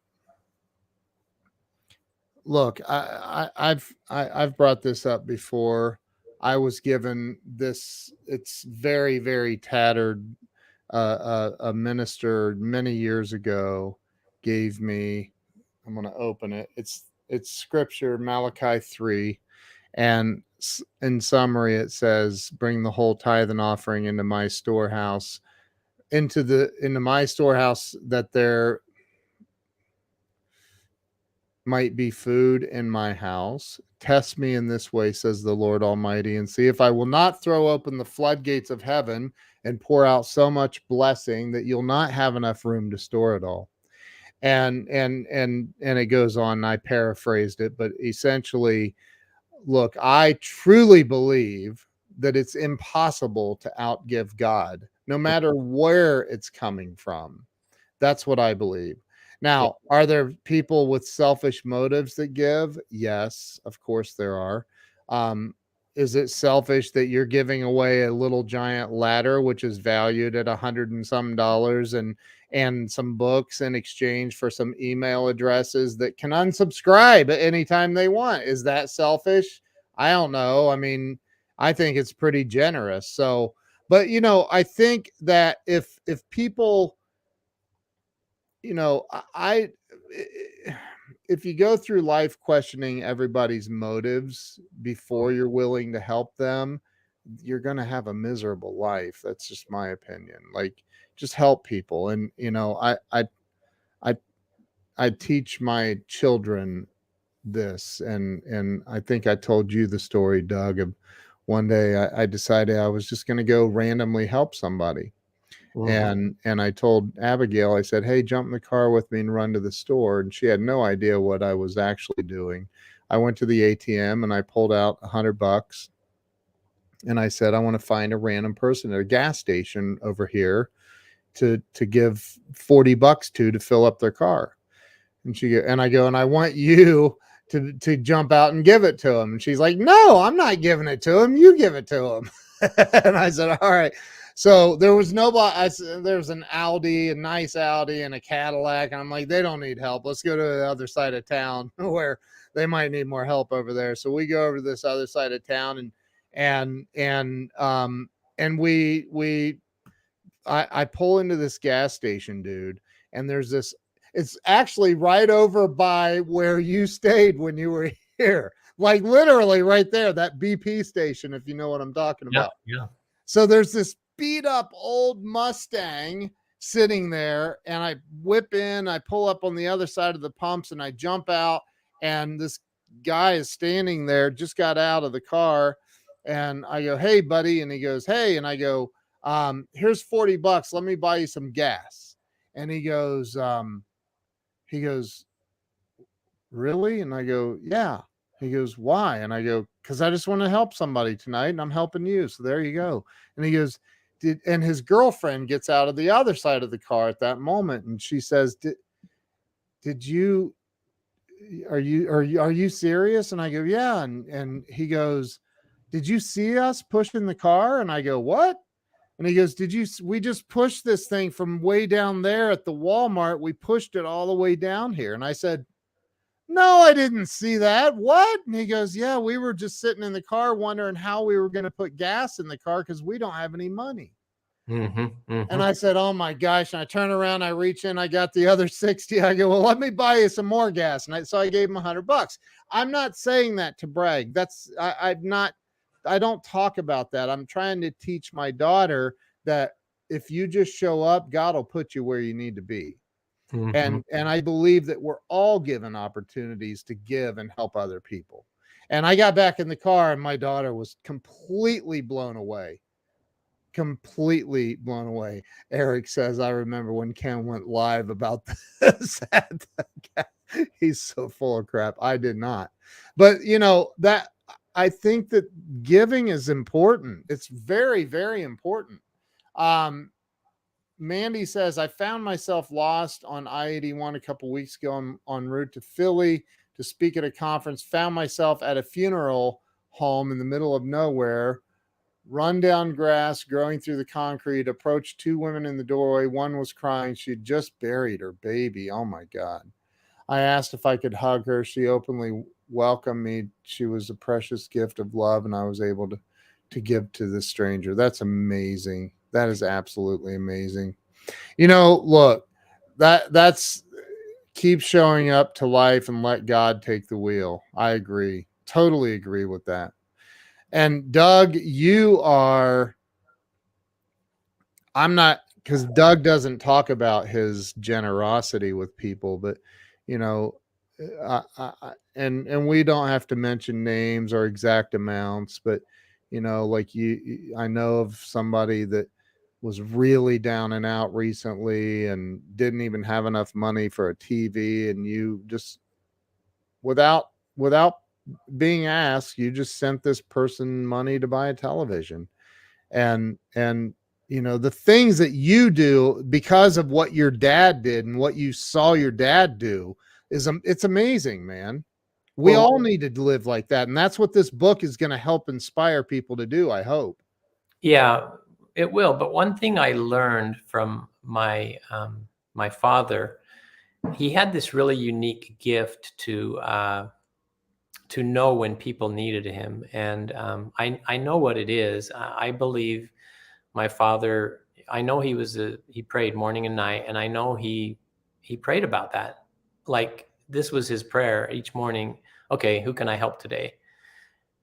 Speaker 1: look, I've brought this up before. I was given this. It's very, very tattered. A minister many years ago gave me. I'm going to open it. It's scripture, Malachi 3, and in summary, it says, "Bring the whole tithe and offering into my storehouse, into my storehouse, that there might be food in my house. Test me in this way, says the Lord Almighty, and see if I will not throw open the floodgates of heaven and pour out so much blessing that you'll not have enough room to store it all." And it goes on. I paraphrased it, but essentially, look, I truly believe that it's impossible to outgive God, no matter where it's coming from. That's what I believe.
Speaker 2: Yeah.
Speaker 1: Now, are there people with selfish motives that give? Yes, of course there are. Um, is it selfish that you're giving away a little giant ladder, which is valued at $100 and some dollars, and some books in exchange for some email addresses that can unsubscribe at any time they want? Is that selfish? I don't know. I mean, I think it's pretty generous. So, but I think that if people, I if you go through life questioning everybody's motives before you're willing to help them, you're going to have a miserable life. That's just my opinion. Like, just help people. And I I teach my children this, and I think I told you the story, Doug, of one day I decided I was just going to go randomly help somebody.
Speaker 2: Mhm.
Speaker 1: And I told Abigail, I said, "Hey, jump in the car with me and run to the store." And she had no idea what I was actually doing. I went to the ATM and I pulled out $100, and I said, "I want to find a random person at a gas station over here to give $40 to fill up their car." And I go, "And I want you to jump out and give it to him." And she's like, "No, I'm not giving it to him. You give it to him." And I said, "All right." So there was nobody. There was an Audi, a nice Audi, and a Cadillac. And I'm like, they don't need help. Let's go to the other side of town where they might need more help over there. So we go over to this other side of town, and I pull into this gas station, dude, and there's this. It's actually right over by where you stayed when you were here, like literally right there, that BP station, if you know what I'm talking
Speaker 2: Yeah.
Speaker 1: about.
Speaker 2: Yeah.
Speaker 1: So there's this beat up old Mustang sitting there, and I whip in, I pull up on the other side of the pumps, and I jump out, and this guy is standing there, just got out of the car, and I go, "Hey, buddy," and he goes, "Hey," and I go, "Here's $40. Let me buy you some gas." And he goes, "Really?" And I go, "Yeah." He goes, "Why?" And I go, "Because I just want to help somebody tonight, and I'm helping you. So there you go." And he goes, and his girlfriend gets out of the other side of the car at that moment, and she says, did you, are you serious?" And I go, "Yeah." And he goes, "Did you see us pushing the car?" And I go, "What?" And he goes, we just pushed this thing from way down there at the Walmart. We pushed it all the way down here." And I said, "No, I didn't see that. What?" And he goes, "Yeah, we were just sitting in the car wondering how we were going to put gas in the car because we don't have any money."
Speaker 2: Mhm.
Speaker 1: And
Speaker 2: Mhm.
Speaker 1: I said, "Oh my gosh." And I turn around, I reach in, I got the other 60. I go, "Well, let me buy you some more gas." So I gave him $100. I'm not saying that to brag. I don't talk about that. I'm trying to teach my daughter that if you just show up, God will put you where you need to be.
Speaker 2: Mhm.
Speaker 1: And I believe that we're all given opportunities to give and help other people. And I got back in the car, and my daughter was completely blown away. Completely blown away. Eric says, "I remember when Ken went live about this." He's so full of crap. I did not. But that I think that giving is important. It's very, very important. Um, Mandy says, "I found myself lost on I-81 a couple weeks ago on route to Philly to speak at a conference. Found myself at a funeral home in the middle of nowhere run down grass growing through the concrete, approached two women in the doorway. One was crying. She had just buried her baby. Oh my God. I asked if I could hug her. She openly welcomed me. She was a precious gift of love, and I was able to give to this stranger. That's amazing. That is absolutely amazing. Look, that's keep showing up to life and let God take the wheel. I agree. Totally agree with that. And Doug, I'm not, because Doug doesn't talk about his generosity with people, but you know, and we don't have to mention names or exact amounts, but like I know of somebody that was really down and out recently and didn't even have enough money for a TV, and you just without being asked, you just sent this person money to buy a television. And the things that you do because of what your dad did and what you saw your dad do it's amazing, man. We all need to live like that, and that's what this book is going to help inspire people to do, I hope.
Speaker 2: Yeah, it will. But one thing I learned from my my father, he had this really unique gift to know when people needed him, and I know what it is. I believe my father. I know he prayed morning and night, and I know he prayed about that. Like, this was his prayer each morning. Okay, who can I help today?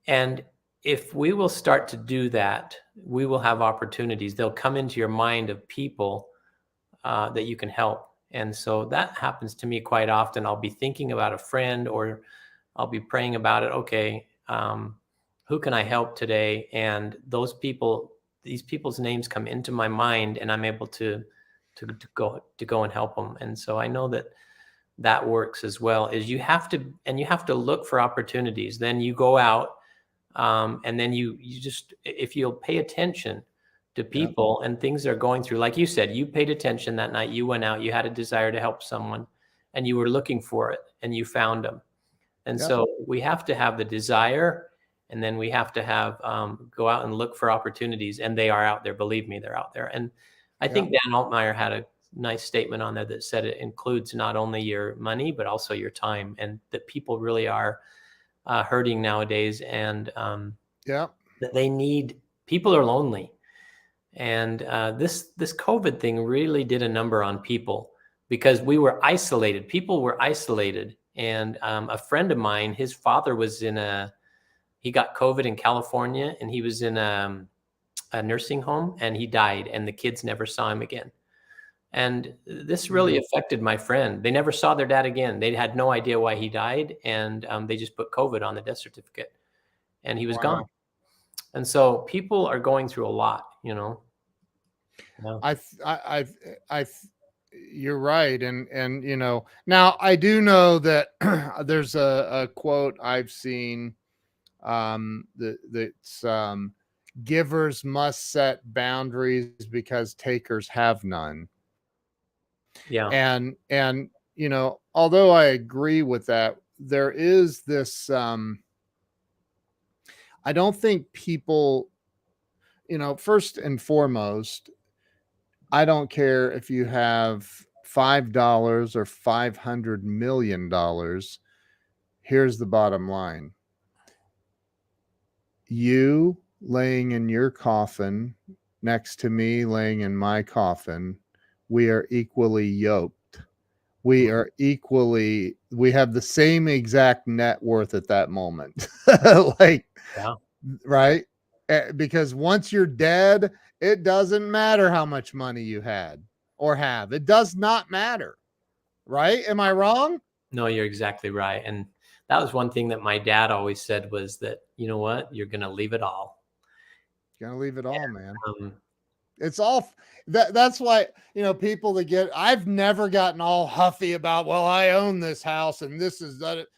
Speaker 2: And if we will start to do that, we will have opportunities. They'll come into your mind of people that you can help. And so that happens to me quite often. I'll be thinking about a friend, or I'll be praying about it. Okay, who can I help today? And these people's names come into my mind, and I'm able to go and help them. And so I know that works as well. Is you have to look for opportunities. Then you go out, and then you just, if you'll pay attention to people and things they're going through, like you said, you paid attention that night. You went out. You had a desire to help someone, and you were looking for it, and you found them. And so we have to have the desire, and then we have to have go out and look for opportunities, and they are out there. Believe me, they're out there. And I think Dan Altmeyer had a nice statement on there that said it includes not only your money, but also your time, and that people really are hurting nowadays, and that people are lonely. And this COVID thing really did a number on people, because we were isolated. People were isolated. And a friend of mine, his father was he got COVID in California, and he was in a nursing home, and he died, and the kids never saw him again. And this really affected my friend. They never saw their dad again. They had no idea why he died, and they just put COVID on the death certificate, and he was gone. And so people are going through a lot, Yeah.
Speaker 1: You're right. And now I do know that there's a quote I've seen that's givers must set boundaries because takers have none.
Speaker 2: Yeah.
Speaker 1: And although I agree with that, there is this I don't think people, first and foremost, I don't care if you have $5 or $500 million. Here's the bottom line. You laying in your coffin next to me laying in my coffin, we are equally yoked. We have the same exact net worth at that moment. Right? Because once you're dead, it doesn't matter how much money you had or have. It does not matter. Right? Am I wrong?
Speaker 2: No, you're exactly right. And that was one thing that my dad always said, was that, you know what, you're going to leave it all.
Speaker 1: You're going to leave it all, man. It's all that's why, people that I've never gotten all huffy about, well, I own this house and this is that.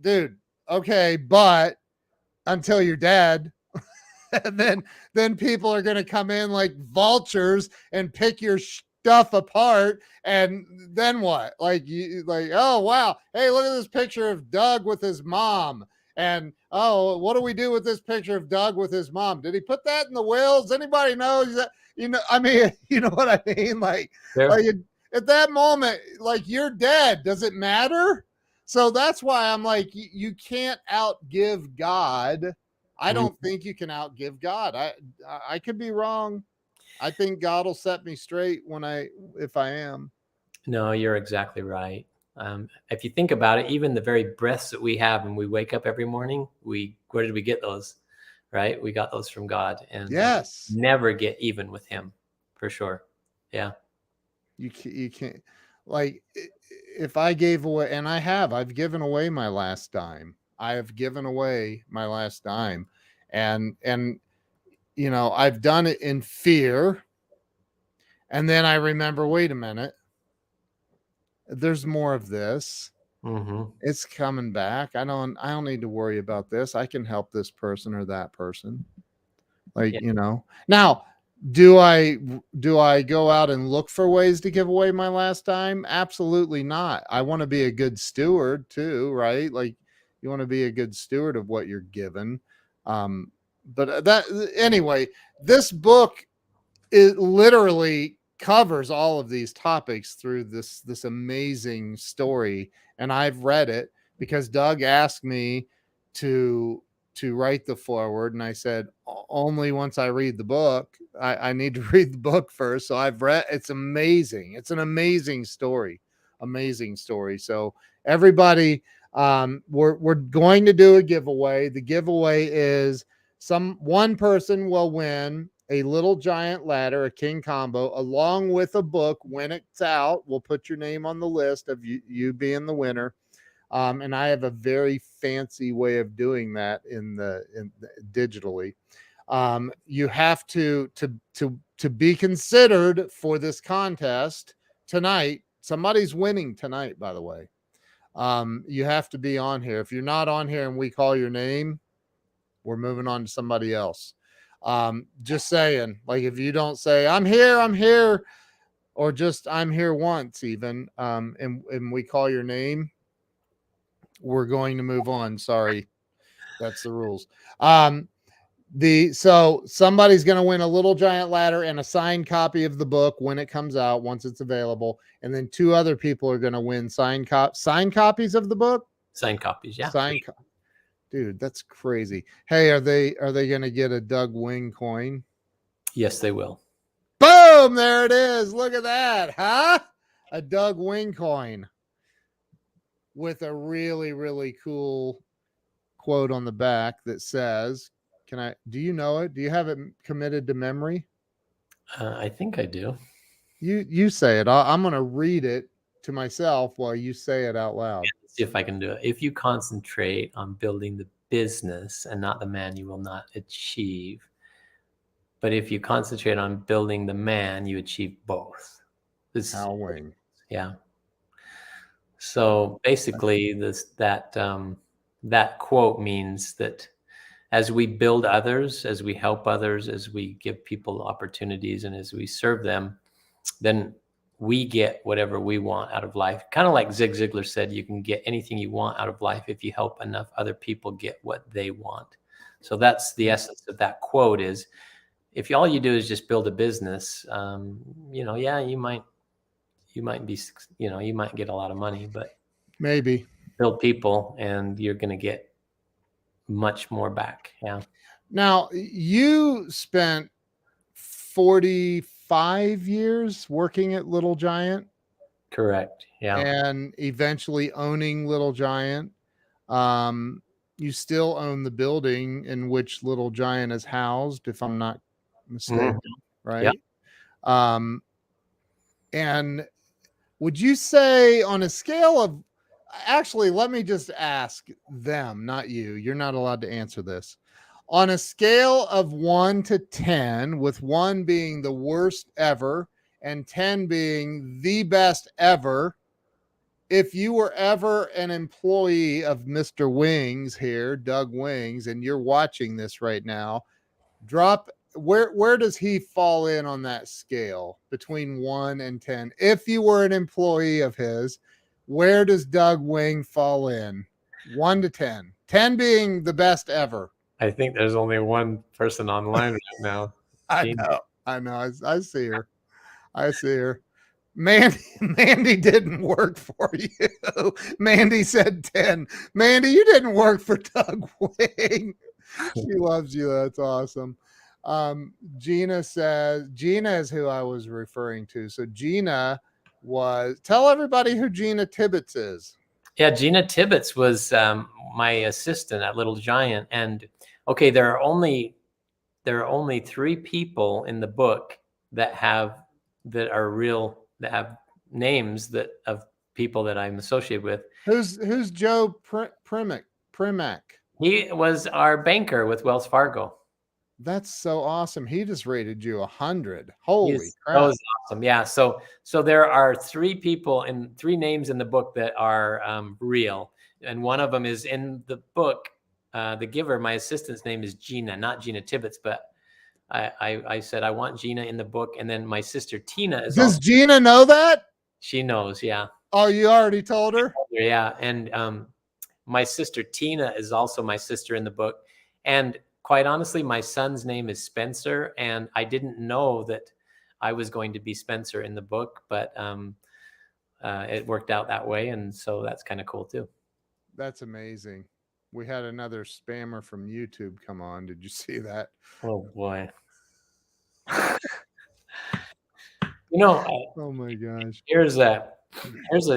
Speaker 1: Dude, okay, but until you're dead, and then people are going to come in like vultures and pick your stuff apart, and then what? Oh wow, hey, look at this picture of Doug with his mom, And oh, what do we do with this picture of Doug with his mom? Did he put that in the will? Does anybody know? That, I mean, you know what I mean? Like at that moment, like you're dead. Does it matter? So that's why I'm like, you can't outgive God. I don't think you can outgive God. I could be wrong. I think God will set me straight if I am.
Speaker 2: No, you're exactly right. If you think about it, even the very breaths that we have when we wake up every morning, where did we get those? Right? We got those from God, and
Speaker 1: yes,
Speaker 2: never get even with Him, for sure. Yeah,
Speaker 1: you can't. Like if I gave away, and I've given away my last dime. I have given away my last dime, and I've done it in fear, and then I remember, wait a minute, there's more of this. It's coming back. I don't need to worry about this. I can help this person or that person. Like, now do I go out and look for ways to give away my last dime? Absolutely not. I want to be a good steward too, right? Like you want to be a good steward of what you're given. But anyway, this book, it literally covers all of these topics through this amazing story. And I've read it because Doug asked me to write the foreword, and I said only once I read the book. I need to read the book first. So I've read. It's amazing. It's an amazing story. So everybody, we're going to do a giveaway. The giveaway is one person will win a Little Giant ladder, a king combo, along with a book. When it's out, we'll put your name on the list of you being the winner. And I have a very fancy way of doing that in digitally. You have to be considered for this contest tonight. Somebody's winning tonight, by the way. You have to be on here. If you're not on here and we call your name, we're moving on to somebody else. Just saying, like if you don't say I'm here, or just I'm here once even, and we call your name, we're going to move on. Sorry. That's the rules. So somebody's going to win a Little Giant ladder and a signed copy of the book when it comes out, once it's available. And then two other people are going to win signed copies of the book.
Speaker 2: Signed copies. Yeah.
Speaker 1: Dude, that's crazy. Hey, are they going to get a Doug Wing coin?
Speaker 2: Yes, they will.
Speaker 1: Boom! There it is. Look at that, huh? A Doug Wing coin with a really, really cool quote on the back that says, do you know it? Do you have it committed to memory?
Speaker 2: I think I do.
Speaker 1: You say it. I'm going to read it to myself while you say it out loud.
Speaker 2: See if I can do it. If you concentrate on building the business and not the man, you will not achieve. But if you concentrate on building the man, you achieve both.
Speaker 1: Hal Wing.
Speaker 2: Yeah. So basically, that quote means that as we build others, as we help others, as we give people opportunities, and as we serve them, then we get whatever we want out of life. Kind of like Zig Ziglar said, you can get anything you want out of life if you help enough other people get what they want. So that's the essence of that quote is, if all you do is just build a business, yeah, you might be, you might get a lot of money, but
Speaker 1: maybe
Speaker 2: build people and you're going to get much more back. Yeah.
Speaker 1: Now you spent 45 years working at Little Giant.
Speaker 2: Correct. Yeah.
Speaker 1: And eventually owning Little Giant. You still own the building in which Little Giant is housed, if I'm not mistaken, right? Yeah. And would you say on a scale of, actually, let me just ask them, not you. You're not allowed to answer this. On a scale of 1 to 10, with 1 being the worst ever and 10 being the best ever, if you were ever an employee of Mr. Wings here, Doug Wings, and you're watching this right now, drop where does he fall in on that scale between 1 and 10? If you were an employee of his, where does Doug Wing fall in? 1 to 10. 10 being the best ever.
Speaker 2: I think there's only one person online right now.
Speaker 1: I
Speaker 2: Gina.
Speaker 1: know. I see her. I see her. Mandy didn't work for you. Mandy said 10. Mandy, you didn't work for Doug Wing. She loves you. That's awesome. Gina says, Gina is who I was referring to. So Gina tell everybody who Gina Tibbetts is.
Speaker 2: Yeah, Gina Tibbetts was my assistant at Little Giant. And okay, there are only 3 people in the book that have names of people that I'm associated with.
Speaker 1: Who's Joe Primack?
Speaker 2: He was our banker with Wells Fargo.
Speaker 1: That's so awesome. He just rated you 100. Holy crap.
Speaker 2: That was awesome. Yeah. So there are 3 people and 3 names in the book that are real. And one of them is in the book. The giver, my assistant's name is Gina, not Gina Tibbetts, but I said, I want Gina in the book. And then my sister Tina is.
Speaker 1: Does Gina know that?
Speaker 2: She knows. Yeah.
Speaker 1: Oh, you already told her?
Speaker 2: Yeah. And my sister Tina is also my sister in the book. And quite honestly, my son's name is Spencer, and I didn't know that I was going to be Spencer in the book, but it worked out that way, and so that's kind of cool too.
Speaker 1: That's amazing. We had another spammer from YouTube come on. Did you see that?
Speaker 2: Oh boy.
Speaker 1: Oh my gosh.
Speaker 2: Here's an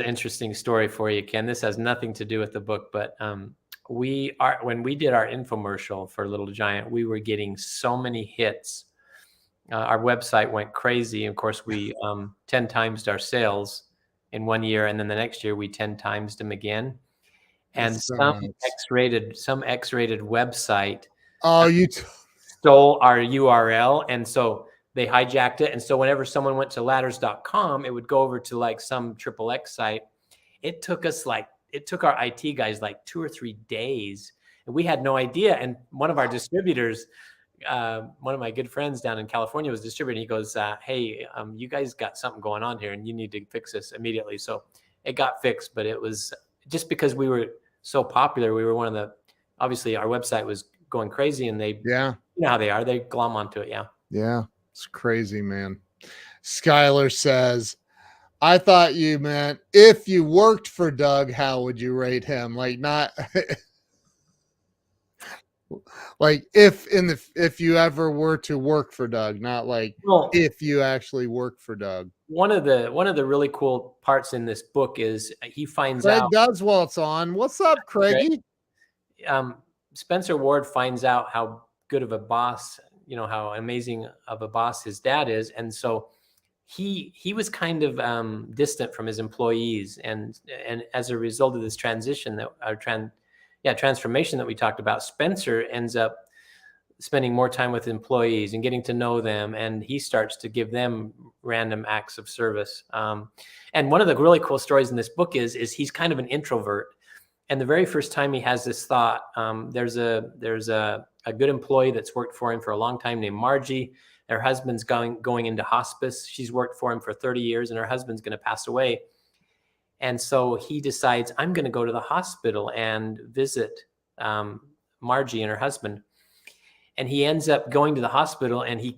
Speaker 2: interesting story for you, Ken. This has nothing to do with the book, but when we did our infomercial for Little Giant, we were getting so many hits. Our website went crazy. Of course, we 10 times our sales in 1 year, and then the next year we 10 times them again. And some X-rated website stole our URL, and so they hijacked it. And so whenever someone went to ladders.com, it would go over to like some XXX site. It took our IT guys like 2 or 3 days, and we had no idea. And one of our distributors, one of my good friends down in California was distributing. He goes, hey, you guys got something going on here and you need to fix this immediately. So it got fixed, but it was just because we were so popular. We were obviously our website was going crazy, and you know how they are. They glom onto it. Yeah.
Speaker 1: Yeah. It's crazy, man. Skylar says, I thought you meant if you worked for Doug, how would you rate him? Like not like if you ever were to work for Doug, not like if you actually work for Doug.
Speaker 2: One of the really cool parts in this book is he finds
Speaker 1: Craig
Speaker 2: out.
Speaker 1: Dodswalt's on. What's up, Craigie?
Speaker 2: Spencer Ward finds out how good of a boss, how amazing of a boss his dad is, and so he was kind of distant from his employees, and as a result of this transformation that we talked about, Spencer ends up spending more time with employees and getting to know them, and he starts to give them random acts of service. And one of the really cool stories in this book is he's kind of an introvert, and the very first time he has this thought, there's a good employee that's worked for him for a long time named Margie. Her husband's going into hospice. She's worked for him for 30 years, and her husband's going to pass away. And so he decides, I'm going to go to the hospital and visit Margie and her husband. And he ends up going to the hospital, and he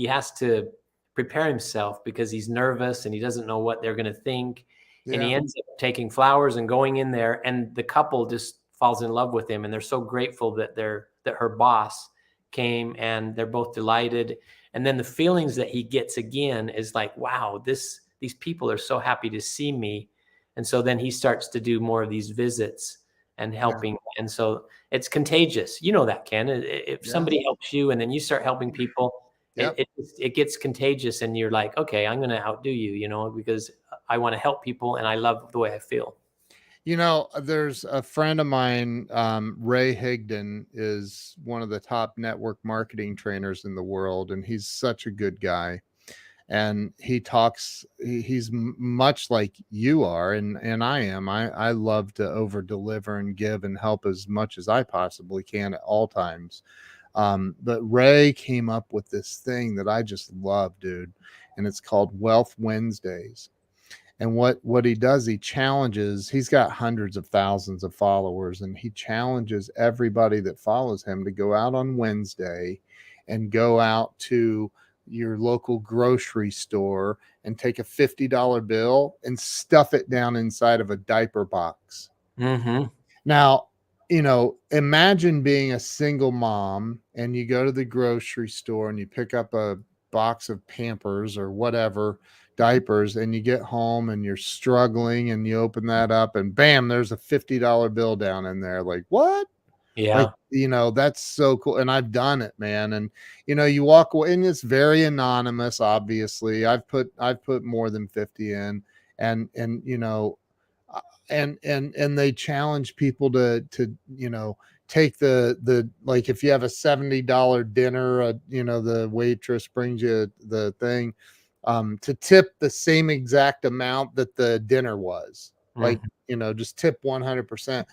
Speaker 2: has to prepare himself because he's nervous and he doesn't know what they're going to think. Yeah. And he ends up taking flowers and going in there, and the couple just falls in love with him. And they're so grateful that her boss came, and they're both delighted. And then the feelings that he gets again is like, wow, these people are so happy to see me. And so then he starts to do more of these visits and helping. Yeah. And so it's contagious. You know that, Ken. If somebody helps you and then you start helping people, it gets contagious, and you're like, okay, I'm going to outdo you, because I want to help people and I love the way I feel.
Speaker 1: There's a friend of mine, Ray Higdon, is one of the top network marketing trainers in the world, and he's such a good guy. And he's much like you are, and I am. I love to over deliver and give and help as much as I possibly can at all times. But Ray came up with this thing that I just love, dude, and it's called Wealth Wednesdays. And what he does, he challenges, he's got hundreds of thousands of followers, and he challenges everybody that follows him to go out on Wednesday and go out to your local grocery store and take a $50 bill and stuff it down inside of a diaper box.
Speaker 2: Mm-hmm.
Speaker 1: Now, imagine being a single mom and you go to the grocery store and you pick up a box of Pampers or whatever diapers, and you get home and you're struggling and you open that up and bam, there's a $50 bill down in there. Like, what?
Speaker 2: Yeah.
Speaker 1: Like, that's so cool. And I've done it, man. And you walk away and it's very anonymous. Obviously, I've put more than 50 in, and and they challenge people to take the like, if you have a $70 dinner, the waitress brings you the thing, to tip the same exact amount that the dinner was. Like, just tip 100%.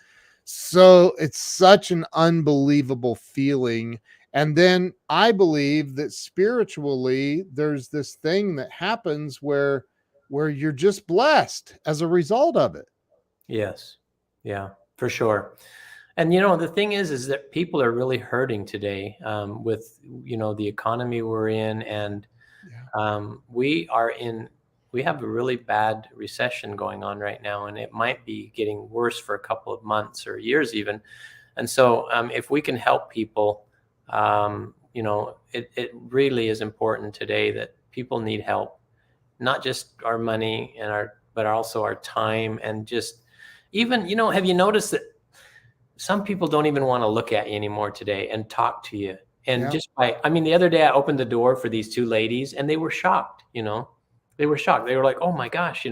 Speaker 1: So it's such an unbelievable feeling. And then I believe that spiritually there's this thing that happens where you're just blessed as a result of it.
Speaker 2: Yes. Yeah, for sure. And the thing is that people are really hurting today, with the economy we're in, and we have a really bad recession going on right now, and it might be getting worse for a couple of months or years even. And so if we can help people, it really is important today that people need help, not just our money but also our time, and just even, have you noticed that some people don't even want to look at you anymore today and talk to you? And the other day I opened the door for these two ladies and they were shocked, they were shocked. They were like, oh my gosh,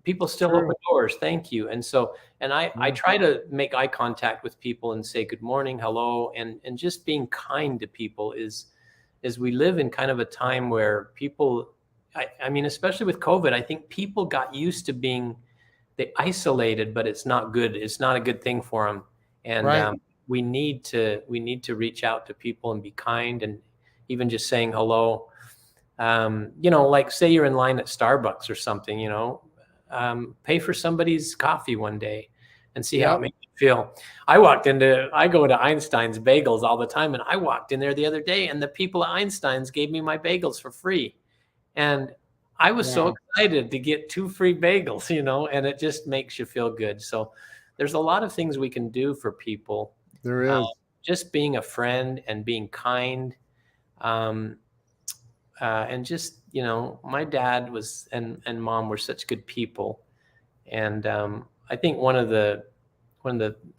Speaker 2: people still open doors. Thank you. And so, and I try to make eye contact with people and say, good morning, hello. And just being kind to people is we live in kind of a time where people, especially with COVID, I think people got used to being isolated, but it's not good. It's not a good thing for them. And we need to reach out to people and be kind, and even just saying hello. Like say you're in line at Starbucks or something, pay for somebody's coffee one day and see how it makes you feel. I go to Einstein's Bagels all the time, and I walked in there the other day and the people at Einstein's gave me my bagels for free. And I was so excited to get 2 free bagels, and it just makes you feel good. So there's a lot of things we can do for people.
Speaker 1: There is.
Speaker 2: Just being a friend and being kind. And just, my dad and mom were such good people. And I think one of the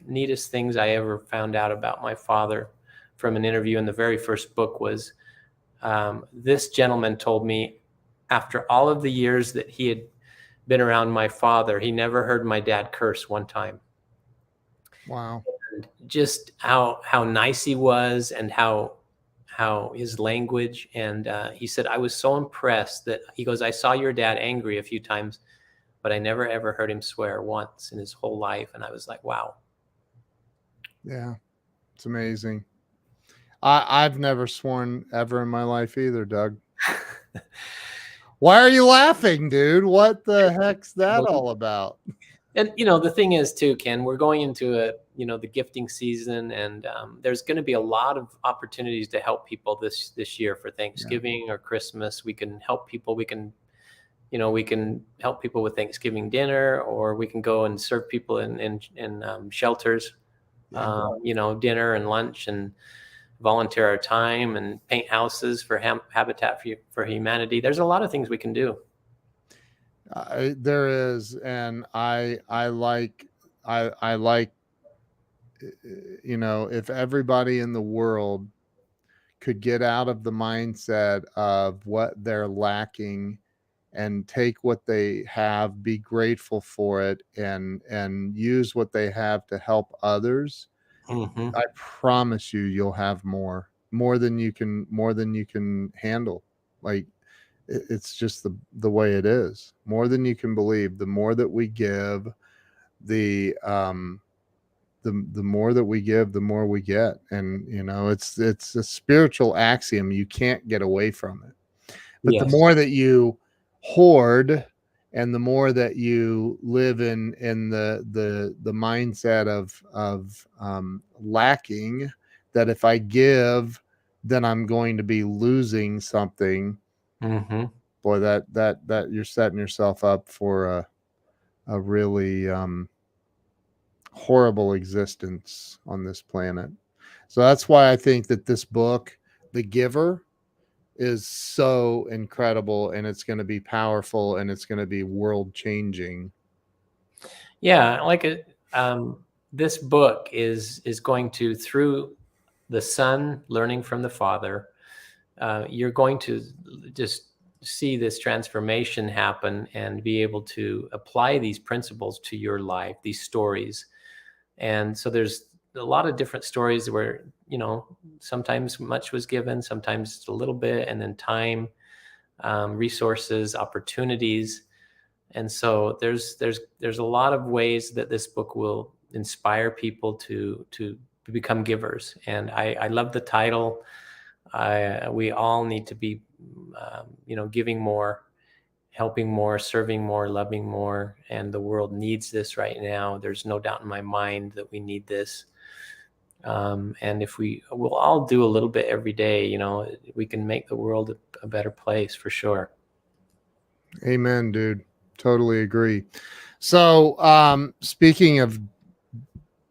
Speaker 2: neatest things I ever found out about my father from an interview in the very first book was, this gentleman told me, after all of the years that he had been around my father, he never heard my dad curse one time.
Speaker 1: Wow.
Speaker 2: And just how nice he was, and how his language. And he said, I was so impressed that, he goes, I saw your dad angry a few times, but I never ever heard him swear once in his whole life. And I was like, wow.
Speaker 1: Yeah, it's amazing. I've never sworn ever in my life either, Doug. Why are you laughing, dude? What the heck's that all about?
Speaker 2: And the thing is too, Ken, we're going into the gifting season, and there's going to be a lot of opportunities to help people this year for Thanksgiving or Christmas. We can help people. We can help people with Thanksgiving dinner, or we can go and serve people in shelters, dinner and lunch, and volunteer our time and paint houses for Habitat for Humanity. There's a lot of things we can do.
Speaker 1: There is, and I like, if everybody in the world could get out of the mindset of what they're lacking and take what they have, be grateful for it, and use what they have to help others, I promise you'll have more than you can handle. Like, it's just the way it is. More than you can believe. The more that we give, the more that we give, the more we get. And it's a spiritual axiom. You can't get away from it. But the more that you hoard And the more that you live in the mindset of lacking, that if I give, then I'm going to be losing something.
Speaker 2: Mm-hmm.
Speaker 1: Boy, that you're setting yourself up for a really horrible existence on this planet. So that's why I think that this book, The Giver, is so incredible, and it's going to be powerful, and it's going to be world changing.
Speaker 2: Yeah, like this book is going to, through the son learning from the father, you're going to just see this transformation happen and be able to apply these principles to your life, these stories. And so there's a lot of different stories where, sometimes much was given, sometimes just a little bit, and then time, resources, opportunities. And so there's a lot of ways that this book will inspire people to become givers. And I love the title. We all need to be, giving more, helping more, serving more, loving more. And the world needs this right now. There's no doubt in my mind that we need this. And if we'll all do a little bit every day, we can make the world a better place for sure.
Speaker 1: Amen, dude. Totally agree. So, speaking of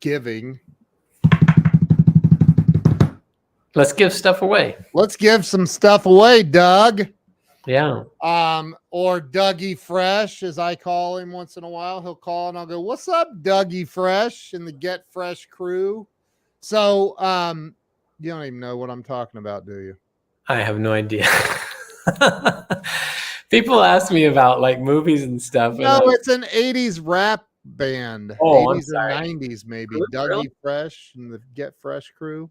Speaker 1: giving,
Speaker 2: let's give stuff away.
Speaker 1: Let's give some stuff away, Doug.
Speaker 2: Yeah.
Speaker 1: Or Dougie Fresh, as I call him once in a while. He'll call and I'll go, "What's up, Dougie Fresh?" and the Get Fresh crew. So, you don't even know what I'm talking about, do you?
Speaker 2: I have no idea. People ask me about like movies and stuff.
Speaker 1: No, it's an 80s rap band.
Speaker 2: Oh,
Speaker 1: 80s or 90s, maybe. Dougie
Speaker 2: really?
Speaker 1: Fresh and the Get Fresh crew.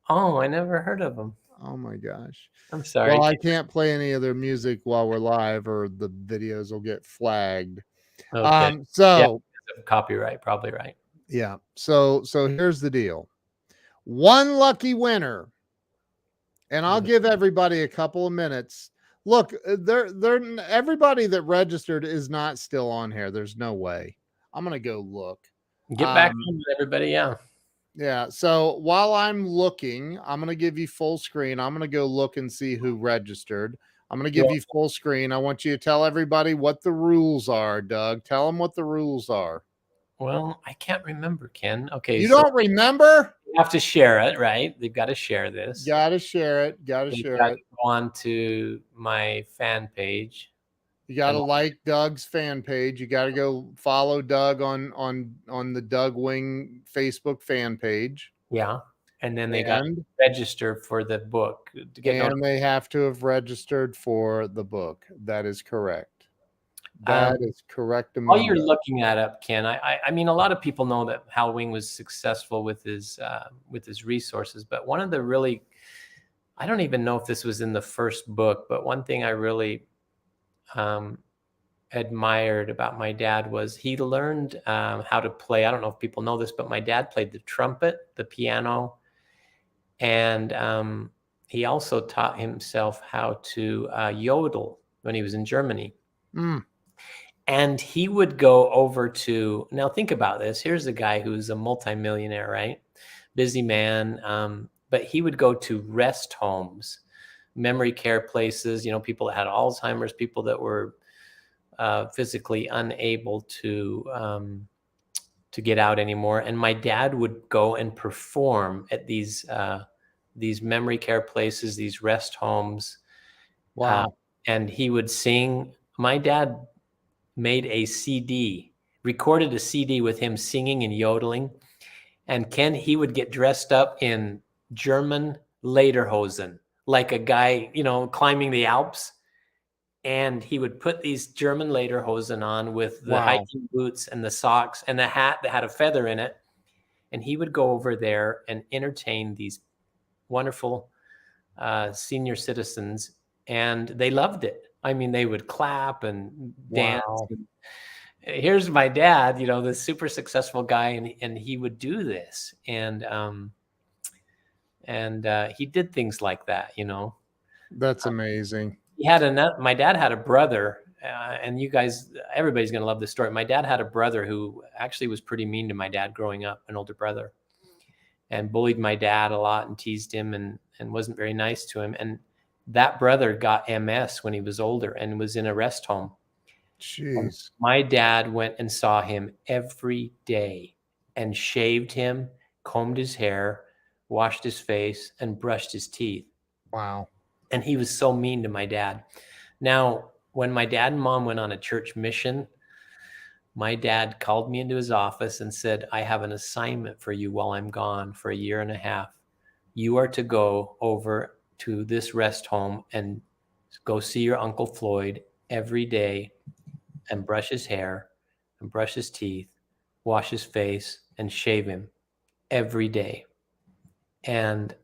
Speaker 2: Oh, I never heard of them.
Speaker 1: Oh my gosh.
Speaker 2: I'm sorry.
Speaker 1: Well, I can't play any of their music while we're live or the videos will get flagged.
Speaker 2: Okay.
Speaker 1: So
Speaker 2: yeah, copyright, probably right.
Speaker 1: Yeah. So here's the deal. One lucky winner. And I'll give everybody a couple of minutes. Look, they're everybody that registered is not still on here. There's no way. I'm going to go look.
Speaker 2: Get back on everybody, yeah.
Speaker 1: Yeah. So while I'm looking, I'm going to give you full screen. I'm going to go look and see who registered. I'm going to give you full screen. I want you to tell everybody what the rules are, Doug. Tell them what the rules are.
Speaker 2: Well, I can't remember, Ken. Okay.
Speaker 1: You don't remember?
Speaker 2: You have to share it, right? They've got to share this.
Speaker 1: Got to share it. Got to share it.
Speaker 2: Go on to my fan page.
Speaker 1: You got to like Doug's fan page. You got to go follow Doug on the Doug Wing Facebook fan page.
Speaker 2: Yeah. And then they got to register for the book.
Speaker 1: And they have to have registered for the book. That is correct. That is correct.
Speaker 2: While you're looking that up, Ken, I mean, a lot of people know that Hal Wing was successful with his resources, but one of the really, I don't even know if this was in the first book, but one thing I really admired about my dad was he learned how to play. I don't know if people know this, but my dad played the trumpet, the piano, and he also taught himself how to yodel when he was in Germany. And he would go over to, now think about this. Here's a guy who's a multimillionaire, right? Busy man. But he would go to rest homes, memory care places, people that had Alzheimer's, people that were physically unable to get out anymore. And my dad would go and perform at these memory care places, these rest homes.
Speaker 1: Wow.
Speaker 2: And he would sing. My dad made a CD, recorded a CD with him singing and yodeling. And Ken, he would get dressed up in German lederhosen, like a guy, climbing the Alps. And he would put these German lederhosen on with the hiking boots and the socks and the hat that had a feather in it. And he would go over there and entertain these wonderful senior citizens. And they loved it. I mean, they would clap and dance.
Speaker 1: Wow.
Speaker 2: Here's my dad, the super successful guy, and he would do this, and he did things like that.
Speaker 1: That's amazing.
Speaker 2: My dad had a brother and you guys, everybody's going to love this story. My dad had a brother who actually was pretty mean to my dad growing up, an older brother, and bullied my dad a lot and teased him and wasn't very nice to him. And that brother got MS when he was older and was in a rest home. And
Speaker 1: Jeez.
Speaker 2: my dad went and saw him every day and shaved him, combed his hair, washed his face, and brushed his teeth.
Speaker 1: Wow.
Speaker 2: And he was so mean to my dad. Now, when my dad and mom went on a church mission, my dad called me into his office and said, I have an assignment for you while I'm gone for a year and a half. You are to go over to this rest home and go see your Uncle Floyd every day and brush his hair and brush his teeth, wash his face, and shave him every day. And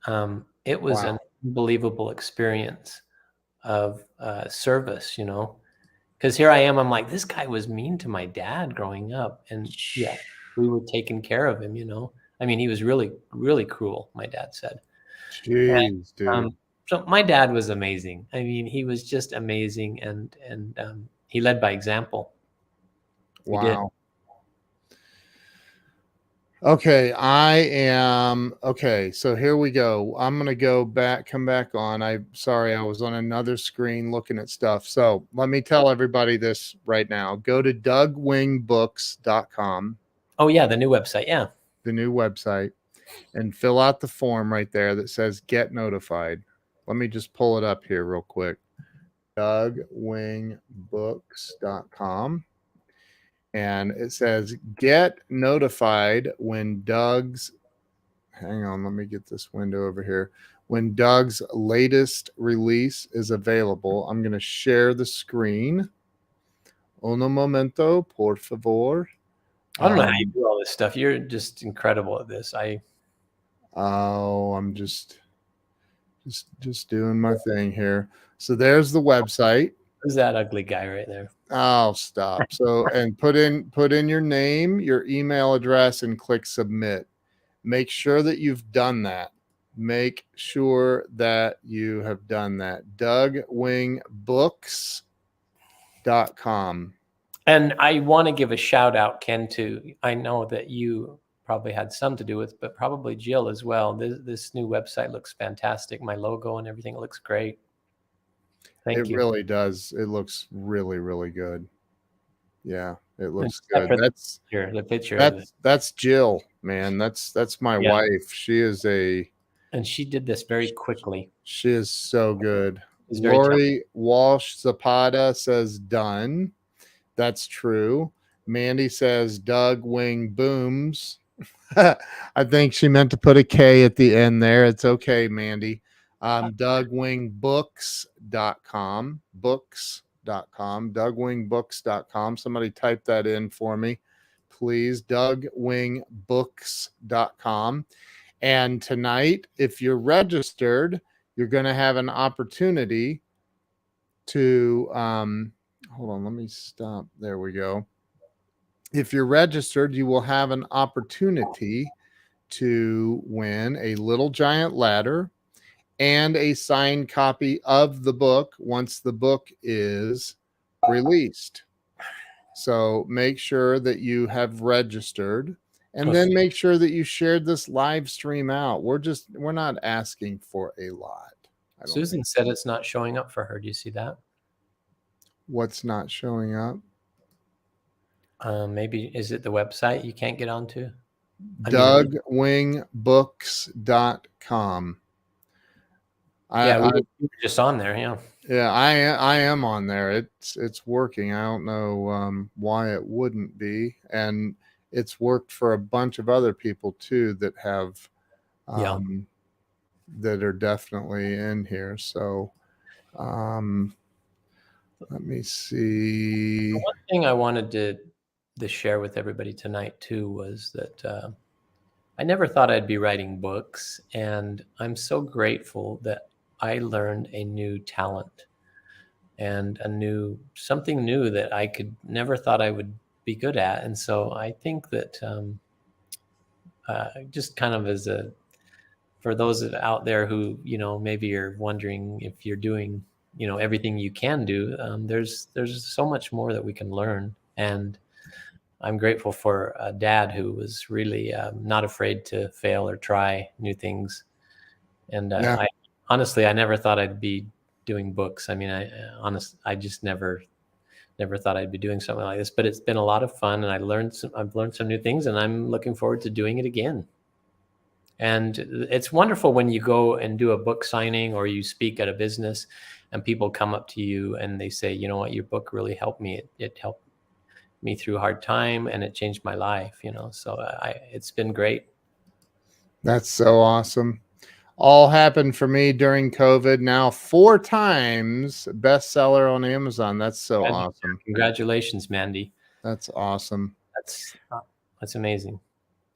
Speaker 2: it was
Speaker 1: Wow.
Speaker 2: an unbelievable experience of service, because here I am, I'm like, this guy was mean to my dad growing up, and yeah, we were taking care of him. I mean, he was really, really cruel, my dad said.
Speaker 1: Jeez, dude.
Speaker 2: So my dad was amazing. I mean, he was just amazing, and he led by example. He did.
Speaker 1: Wow. Okay, okay. So here we go. I'm gonna come back on. Sorry, I was on another screen looking at stuff. So let me tell everybody this right now. Go to DougWingBooks.com,
Speaker 2: Oh yeah, the new website. Yeah.
Speaker 1: the new website, and fill out the form right there that says get notified. Let me just pull it up here real quick. DougWingBooks.com. And it says get notified when hang on, let me get this window over here. When Doug's latest release is available. I'm going to share the screen. Uno momento, por favor.
Speaker 2: I don't know how you do all this stuff. You're just incredible at this.
Speaker 1: I'm just doing my thing here. So there's the website.
Speaker 2: Who's that ugly guy right there?
Speaker 1: Oh, stop. So, and put in your name, your email address, and click submit. Make sure that you've done that. Make sure that you have done that. DougWingBooks.com.
Speaker 2: And I want to give a shout out, Ken, I know that you probably had some to do with, but probably Jill as well. This new website looks fantastic. My logo and everything looks great. Thank you.
Speaker 1: It really does. It looks really, really good. Yeah, it looks
Speaker 2: Except
Speaker 1: good.
Speaker 2: for the picture.
Speaker 1: That's Jill, man. That's my wife. She is
Speaker 2: and she did this very quickly.
Speaker 1: She is so good. Lori Walsh Zapata says done. That's true. Mandy says Doug Wing Booms. I think she meant to put a K at the end there. It's okay, Mandy. DougWingBooks.com. Books.com. DougWingBooks.com. Somebody type that in for me, please. DougWingBooks.com. And tonight, if you're registered, you're going to have an opportunity to hold on, let me stop. There we go. If you're registered, you will have an opportunity to win a Little Giant Ladder and a signed copy of the book once the book is released. So make sure that you have registered, and then make sure that you shared this live stream out. We're not asking for a lot.
Speaker 2: Susan said it's not showing up for her. Do you see that?
Speaker 1: What's not showing up?
Speaker 2: Maybe is it the website you can't get onto?
Speaker 1: DougWingBooks.com.
Speaker 2: Yeah, we were just on there. Yeah.
Speaker 1: Yeah, I am on there. It's working. I don't know why it wouldn't be, and it's worked for a bunch of other people too that have that are definitely in here. So let me see.
Speaker 2: One thing I wanted to share with everybody tonight too was that I never thought I'd be writing books, and I'm so grateful that I learned a new talent and something new that I never thought I would be good at. And so I think that just kind of for those out there who, maybe you're wondering if you're doing everything you can do. There's so much more that we can learn, and I'm grateful for a dad who was really not afraid to fail or try new things. And
Speaker 1: Yeah.
Speaker 2: I never thought I'd be doing books. I mean, I just never thought I'd be doing something like this. But it's been a lot of fun, and I've learned some new things, and I'm looking forward to doing it again. And it's wonderful when you go and do a book signing or you speak at a business, and people come up to you and they say, you know what, your book really helped me. It helped me through a hard time, and it changed my life. So it's been great.
Speaker 1: That's so awesome. All happened for me during COVID. Now 4 times bestseller on Amazon. That's so awesome.
Speaker 2: Congratulations, Mandy.
Speaker 1: That's awesome.
Speaker 2: That's amazing.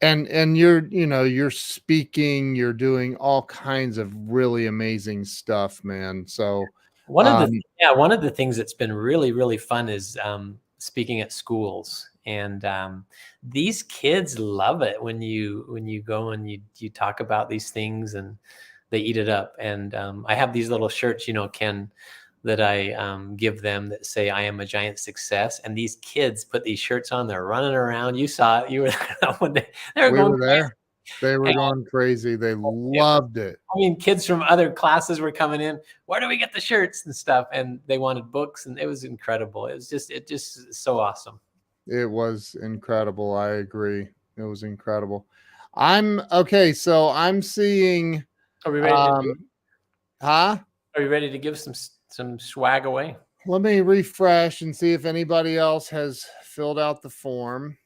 Speaker 1: And you're speaking, you're doing all kinds of really amazing stuff, man. So
Speaker 2: One of the things that's been really, really fun is speaking at schools, and these kids love it when you go and you talk about these things, and they eat it up. And I have these little shirts, Ken, that I give them that say "I am a giant success," and these kids put these shirts on. They're running around. You saw it. You were there one day. They were
Speaker 1: we
Speaker 2: going
Speaker 1: were
Speaker 2: crazy.
Speaker 1: there. They were going crazy. They loved it.
Speaker 2: I mean, kids from other classes were coming in. Where do we get the shirts and stuff? And they wanted books, and it was incredible. It just is so awesome.
Speaker 1: It was incredible. I agree. It was incredible. I'm okay. So I'm seeing,
Speaker 2: Are we ready to
Speaker 1: huh?
Speaker 2: Are you ready to give some swag away?
Speaker 1: Let me refresh and see if anybody else has filled out the form.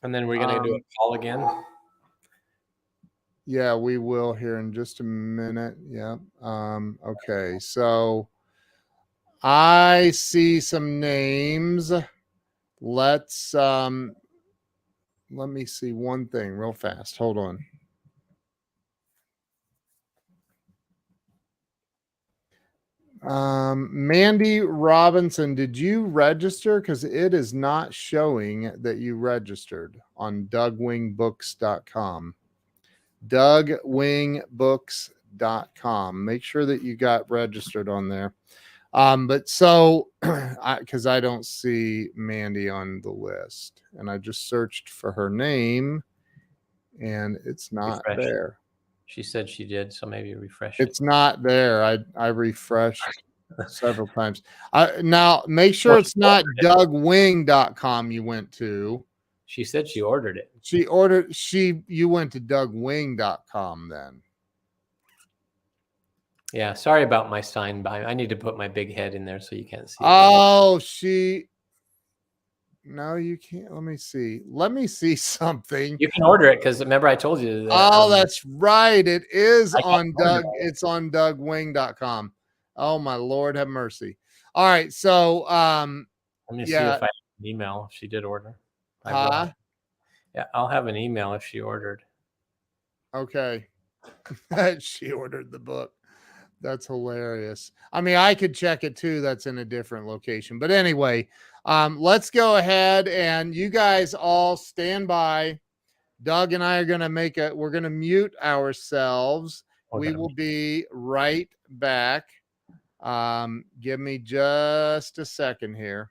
Speaker 2: And then we're gonna do a call again.
Speaker 1: Yeah, we will here in just a minute. Yeah. Okay. So I see some names. Let's let me see one thing real fast. Hold on. Mandy Robinson, did you register? Because it is not showing that you registered on DougWingBooks.com. DougWingBooks.com. Make sure that you got registered on there. But so because I don't see Mandy on the list, and I just searched for her name and it's not
Speaker 2: Refresh.
Speaker 1: there.
Speaker 2: She said she did, so maybe refresh it.
Speaker 1: It's not there. I refreshed several times. Now make sure it's not DougWing.com you went to.
Speaker 2: She said she ordered it.
Speaker 1: You went to DougWing.com then.
Speaker 2: Yeah, sorry about my sign by. I need to put my big head in there so you can't see it.
Speaker 1: Oh, no, you can't. Let me see something.
Speaker 2: You can order it because remember I told you that.
Speaker 1: Oh, that's right. It is on
Speaker 2: order
Speaker 1: It's on DougWing.com. Oh my Lord, have mercy. All right, so
Speaker 2: let me see if I have an email. If she did order.
Speaker 1: Huh?
Speaker 2: Yeah, I'll have an email if she ordered.
Speaker 1: Okay. She ordered the book. That's hilarious. I mean, I could check it too. That's in a different location. But anyway, let's go ahead and you guys all stand by. Doug and I are going to we're going to mute ourselves. We will be right back. Give me just a second here.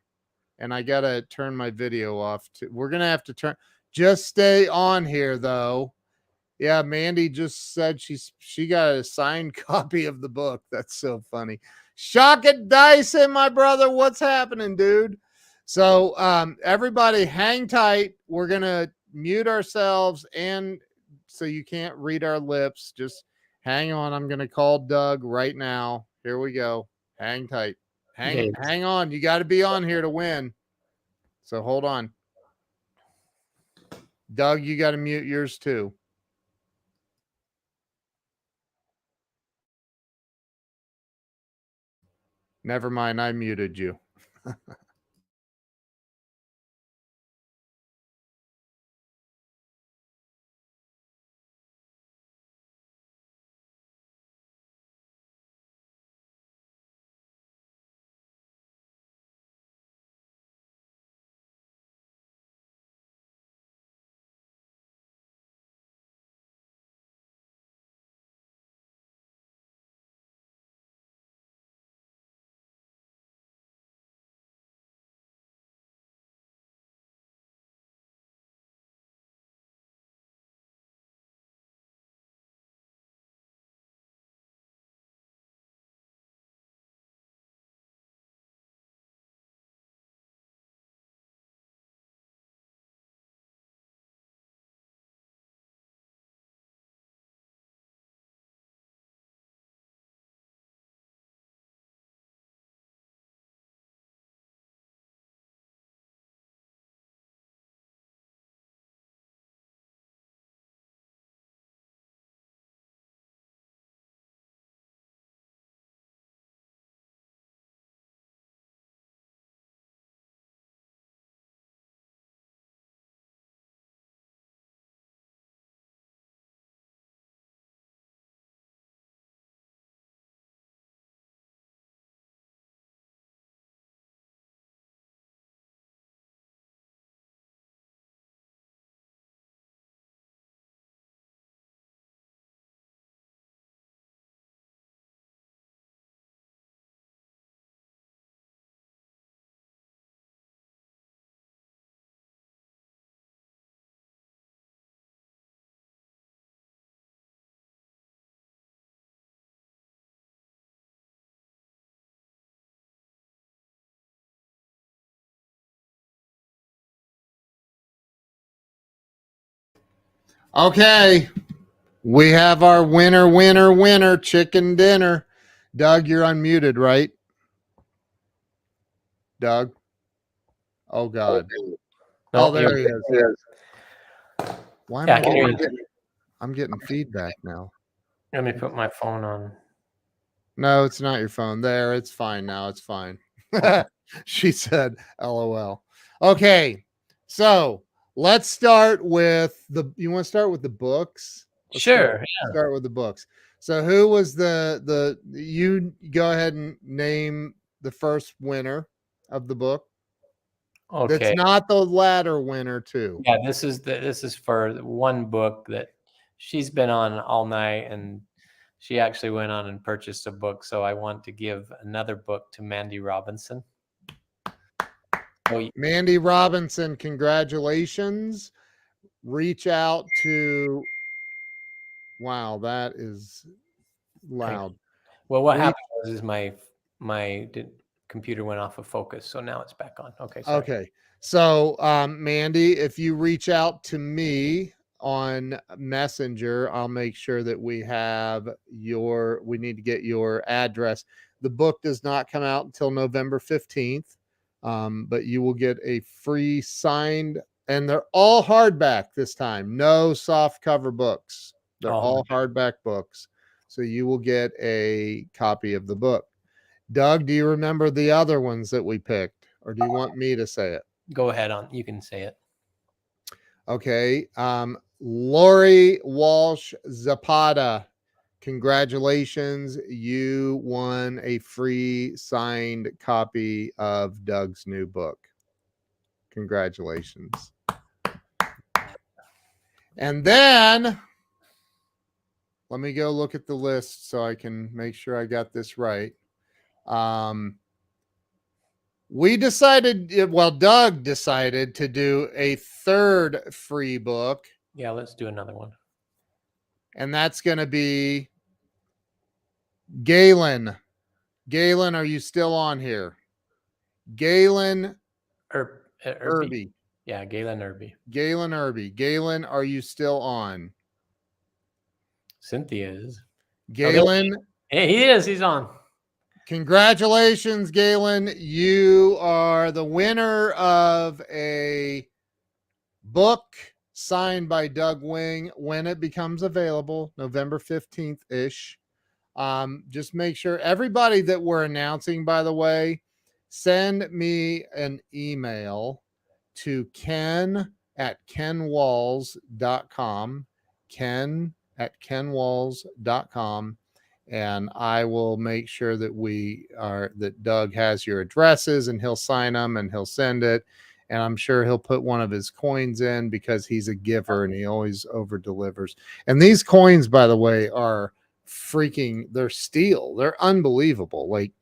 Speaker 1: And I got to turn my video off. We're going to have to just stay on here though. Yeah, Mandy just said she got a signed copy of the book. That's so funny. Shock it, Dyson, my brother. What's happening, dude? So everybody hang tight. We're gonna mute ourselves, and so you can't read our lips. Just hang on. I'm gonna call Doug right now. Here we go. Hang tight. Hang on. You got to be on here to win. So hold on. Doug, you got to mute yours too. Never mind, I muted you. Okay. We have our winner chicken dinner. Doug, you're unmuted, right? Doug? Oh, God.
Speaker 2: No,
Speaker 1: Oh, there he is. Why am
Speaker 2: Yeah,
Speaker 1: I
Speaker 2: I can hear you.
Speaker 1: I'm getting feedback now.
Speaker 2: Let me put my phone on.
Speaker 1: No, it's not your phone. There, it's fine now. It's fine. She said, LOL. Okay. So let's start with you want to start with the books? Let's
Speaker 2: Sure.
Speaker 1: start with the books. So who was you go ahead and name the first winner of the book?
Speaker 2: Okay.
Speaker 1: That's not the ladder winner too.
Speaker 2: Yeah, this is for one book that she's been on all night, and she actually went on and purchased a book. So I want to give another book to Mandy Robinson.
Speaker 1: Mandy Robinson, congratulations. Reach out to wow, that is loud.
Speaker 2: Well, what happened was my computer went off of focus, so now it's back on. Okay, sorry.
Speaker 1: Okay. So, Mandy, if you reach out to me on Messenger, I'll make sure that we need to get your address. The book does not come out until November 15th, but you will get a free signed, and they're all hardback this time. No soft cover books. They're all hardback books. So you will get a copy of the book. Doug, do you remember the other ones that we picked, or do you want me to say it?
Speaker 2: Go ahead you can say it.
Speaker 1: Okay. Lori Walsh Zapata, congratulations. You won a free signed copy of Doug's new book. Congratulations. And then let me go look at the list so I can make sure I got this right. We decided, Doug decided to do a third free book.
Speaker 2: Yeah, let's do another one.
Speaker 1: And that's going to be Galen. Galen, are you still on here? Galen
Speaker 2: Irby. Yeah, Galen Irby.
Speaker 1: Galen Irby. Galen, are you still on?
Speaker 2: Cynthia is.
Speaker 1: Galen.
Speaker 2: Hey, he is. He's on.
Speaker 1: Congratulations, Galen. You are the winner of a book signed by Doug Wing when it becomes available, November 15th-ish. Just make sure everybody that we're announcing, by the way, send me an email to ken@kenwalls.com, ken@kenwalls.com, and I will make sure that Doug has your addresses, and he'll sign them and he'll send it. And I'm sure he'll put one of his coins in because he's a giver and he always over delivers. And these coins, by the way, are they're steel. They're unbelievable. Like,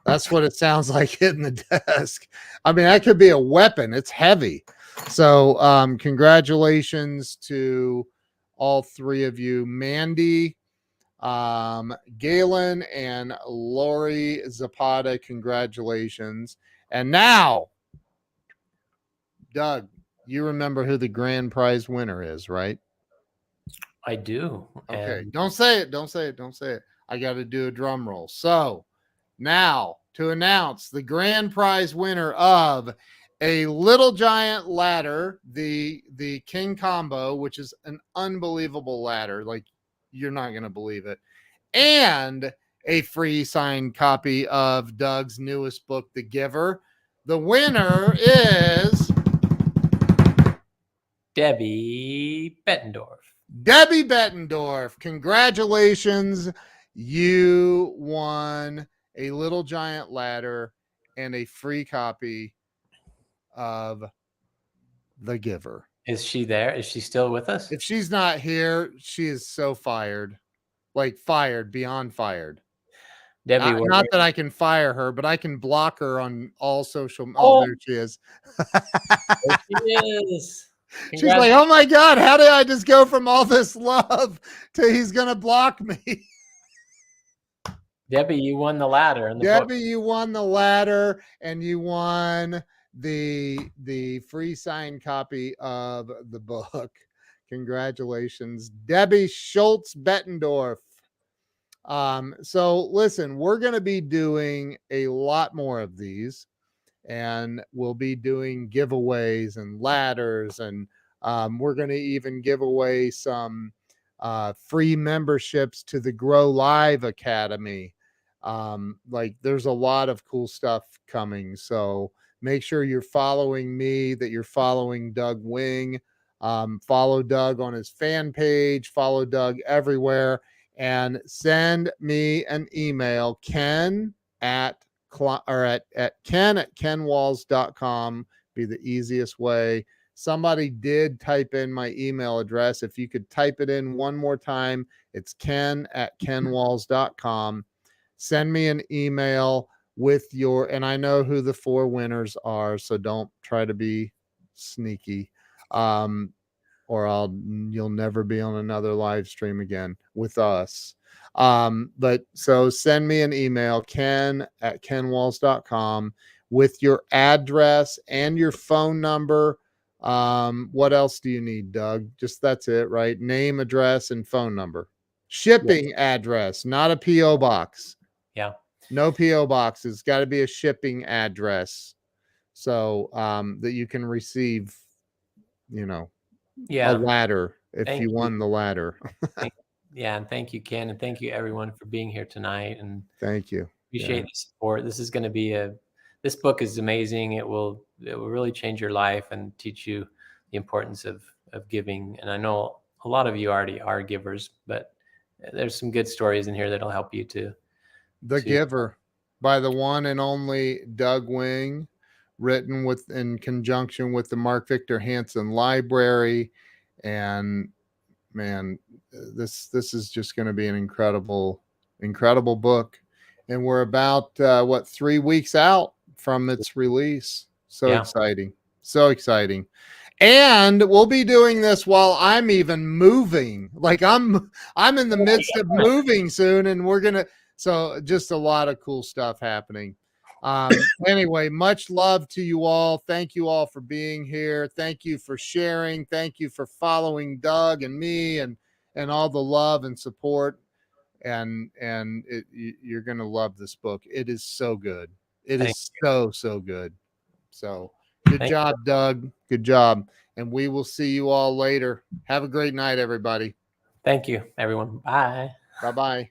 Speaker 1: that's what it sounds like hitting the desk. I mean, that could be a weapon. It's heavy. So congratulations to all three of you, Mandy, Galen, and Lori Zapata. Congratulations. And now, Doug, you remember who the grand prize winner is, right?
Speaker 2: I do.
Speaker 1: Okay. Don't say it. Don't say it. Don't say it. I got to do a drum roll. So now to announce the grand prize winner of a Little Giant ladder, the King Combo, which is an unbelievable ladder. Like, you're not going to believe it. And a free signed copy of Doug's newest book, The Giver. The winner is
Speaker 2: Debbie Bettendorf.
Speaker 1: Debbie Bettendorf. Congratulations. You won a Little Giant ladder and a free copy of The Giver.
Speaker 2: Is she there? Is she still with us?
Speaker 1: If she's not here, she is so fired. Like, fired, beyond fired.
Speaker 2: Debbie,
Speaker 1: not that I can fire her, but I can block her on all social. There she is.
Speaker 2: There she is.
Speaker 1: She's like, oh my God, how did I just go from all this love to he's going to block me?
Speaker 2: Debbie, you won the ladder.
Speaker 1: Debbie, you won the ladder, and you won the free signed copy of the book. Congratulations, Debbie Schultz Bettendorf. So listen, we're going to be doing a lot more of these, and we'll be doing giveaways and ladders, and we're going to even give away some free memberships to the Grow Live Academy. Like there's a lot of cool stuff coming. So make sure you're following me, that you're following Doug Wing. Follow Doug on his fan page, follow Doug everywhere, and send me an email, ken at ken@kenwalls.com. Be the easiest way. Somebody did type in my email address. If you could type it in one more time, it's ken@kenwalls.com. Send me an email with your, and I know who the 4 winners are, so don't try to be sneaky. Or you'll never be on another live stream again with us. But so send me an email, ken@kenwalls.com, with your address and your phone number. What else do you need, Doug? Just that's it, right? Name, address, and phone number. Shipping address, not a PO box.
Speaker 2: Yeah.
Speaker 1: No PO box. It's got to be a shipping address, so that you can receive, a ladder if you won the ladder.
Speaker 2: Yeah, and thank you, Ken, and thank you everyone for being here tonight. And
Speaker 1: thank you.
Speaker 2: Appreciate the support. This is going to be this book is amazing. It will really change your life and teach you the importance of giving. And I know a lot of you already are givers, but there's some good stories in here that'll help you to.
Speaker 1: The Giver by the one and only Doug Wing, written in conjunction with the Mark Victor Hansen Library. And man, this is just going to be an incredible book. And we're about 3 weeks out from its release. So exciting. And we'll be doing this while I'm even moving. Like I'm in the midst of moving soon, and so just a lot of cool stuff happening. Anyway, much love to you all. Thank you all for being here. Thank you for sharing. Thank you for following Doug and me, and all the love and support. And you're going to love this book. It is so good. It is so good. So good job, Doug. Good job. And we will see you all later. Have a great night, everybody.
Speaker 2: Thank you, everyone. Bye.
Speaker 1: Bye-bye.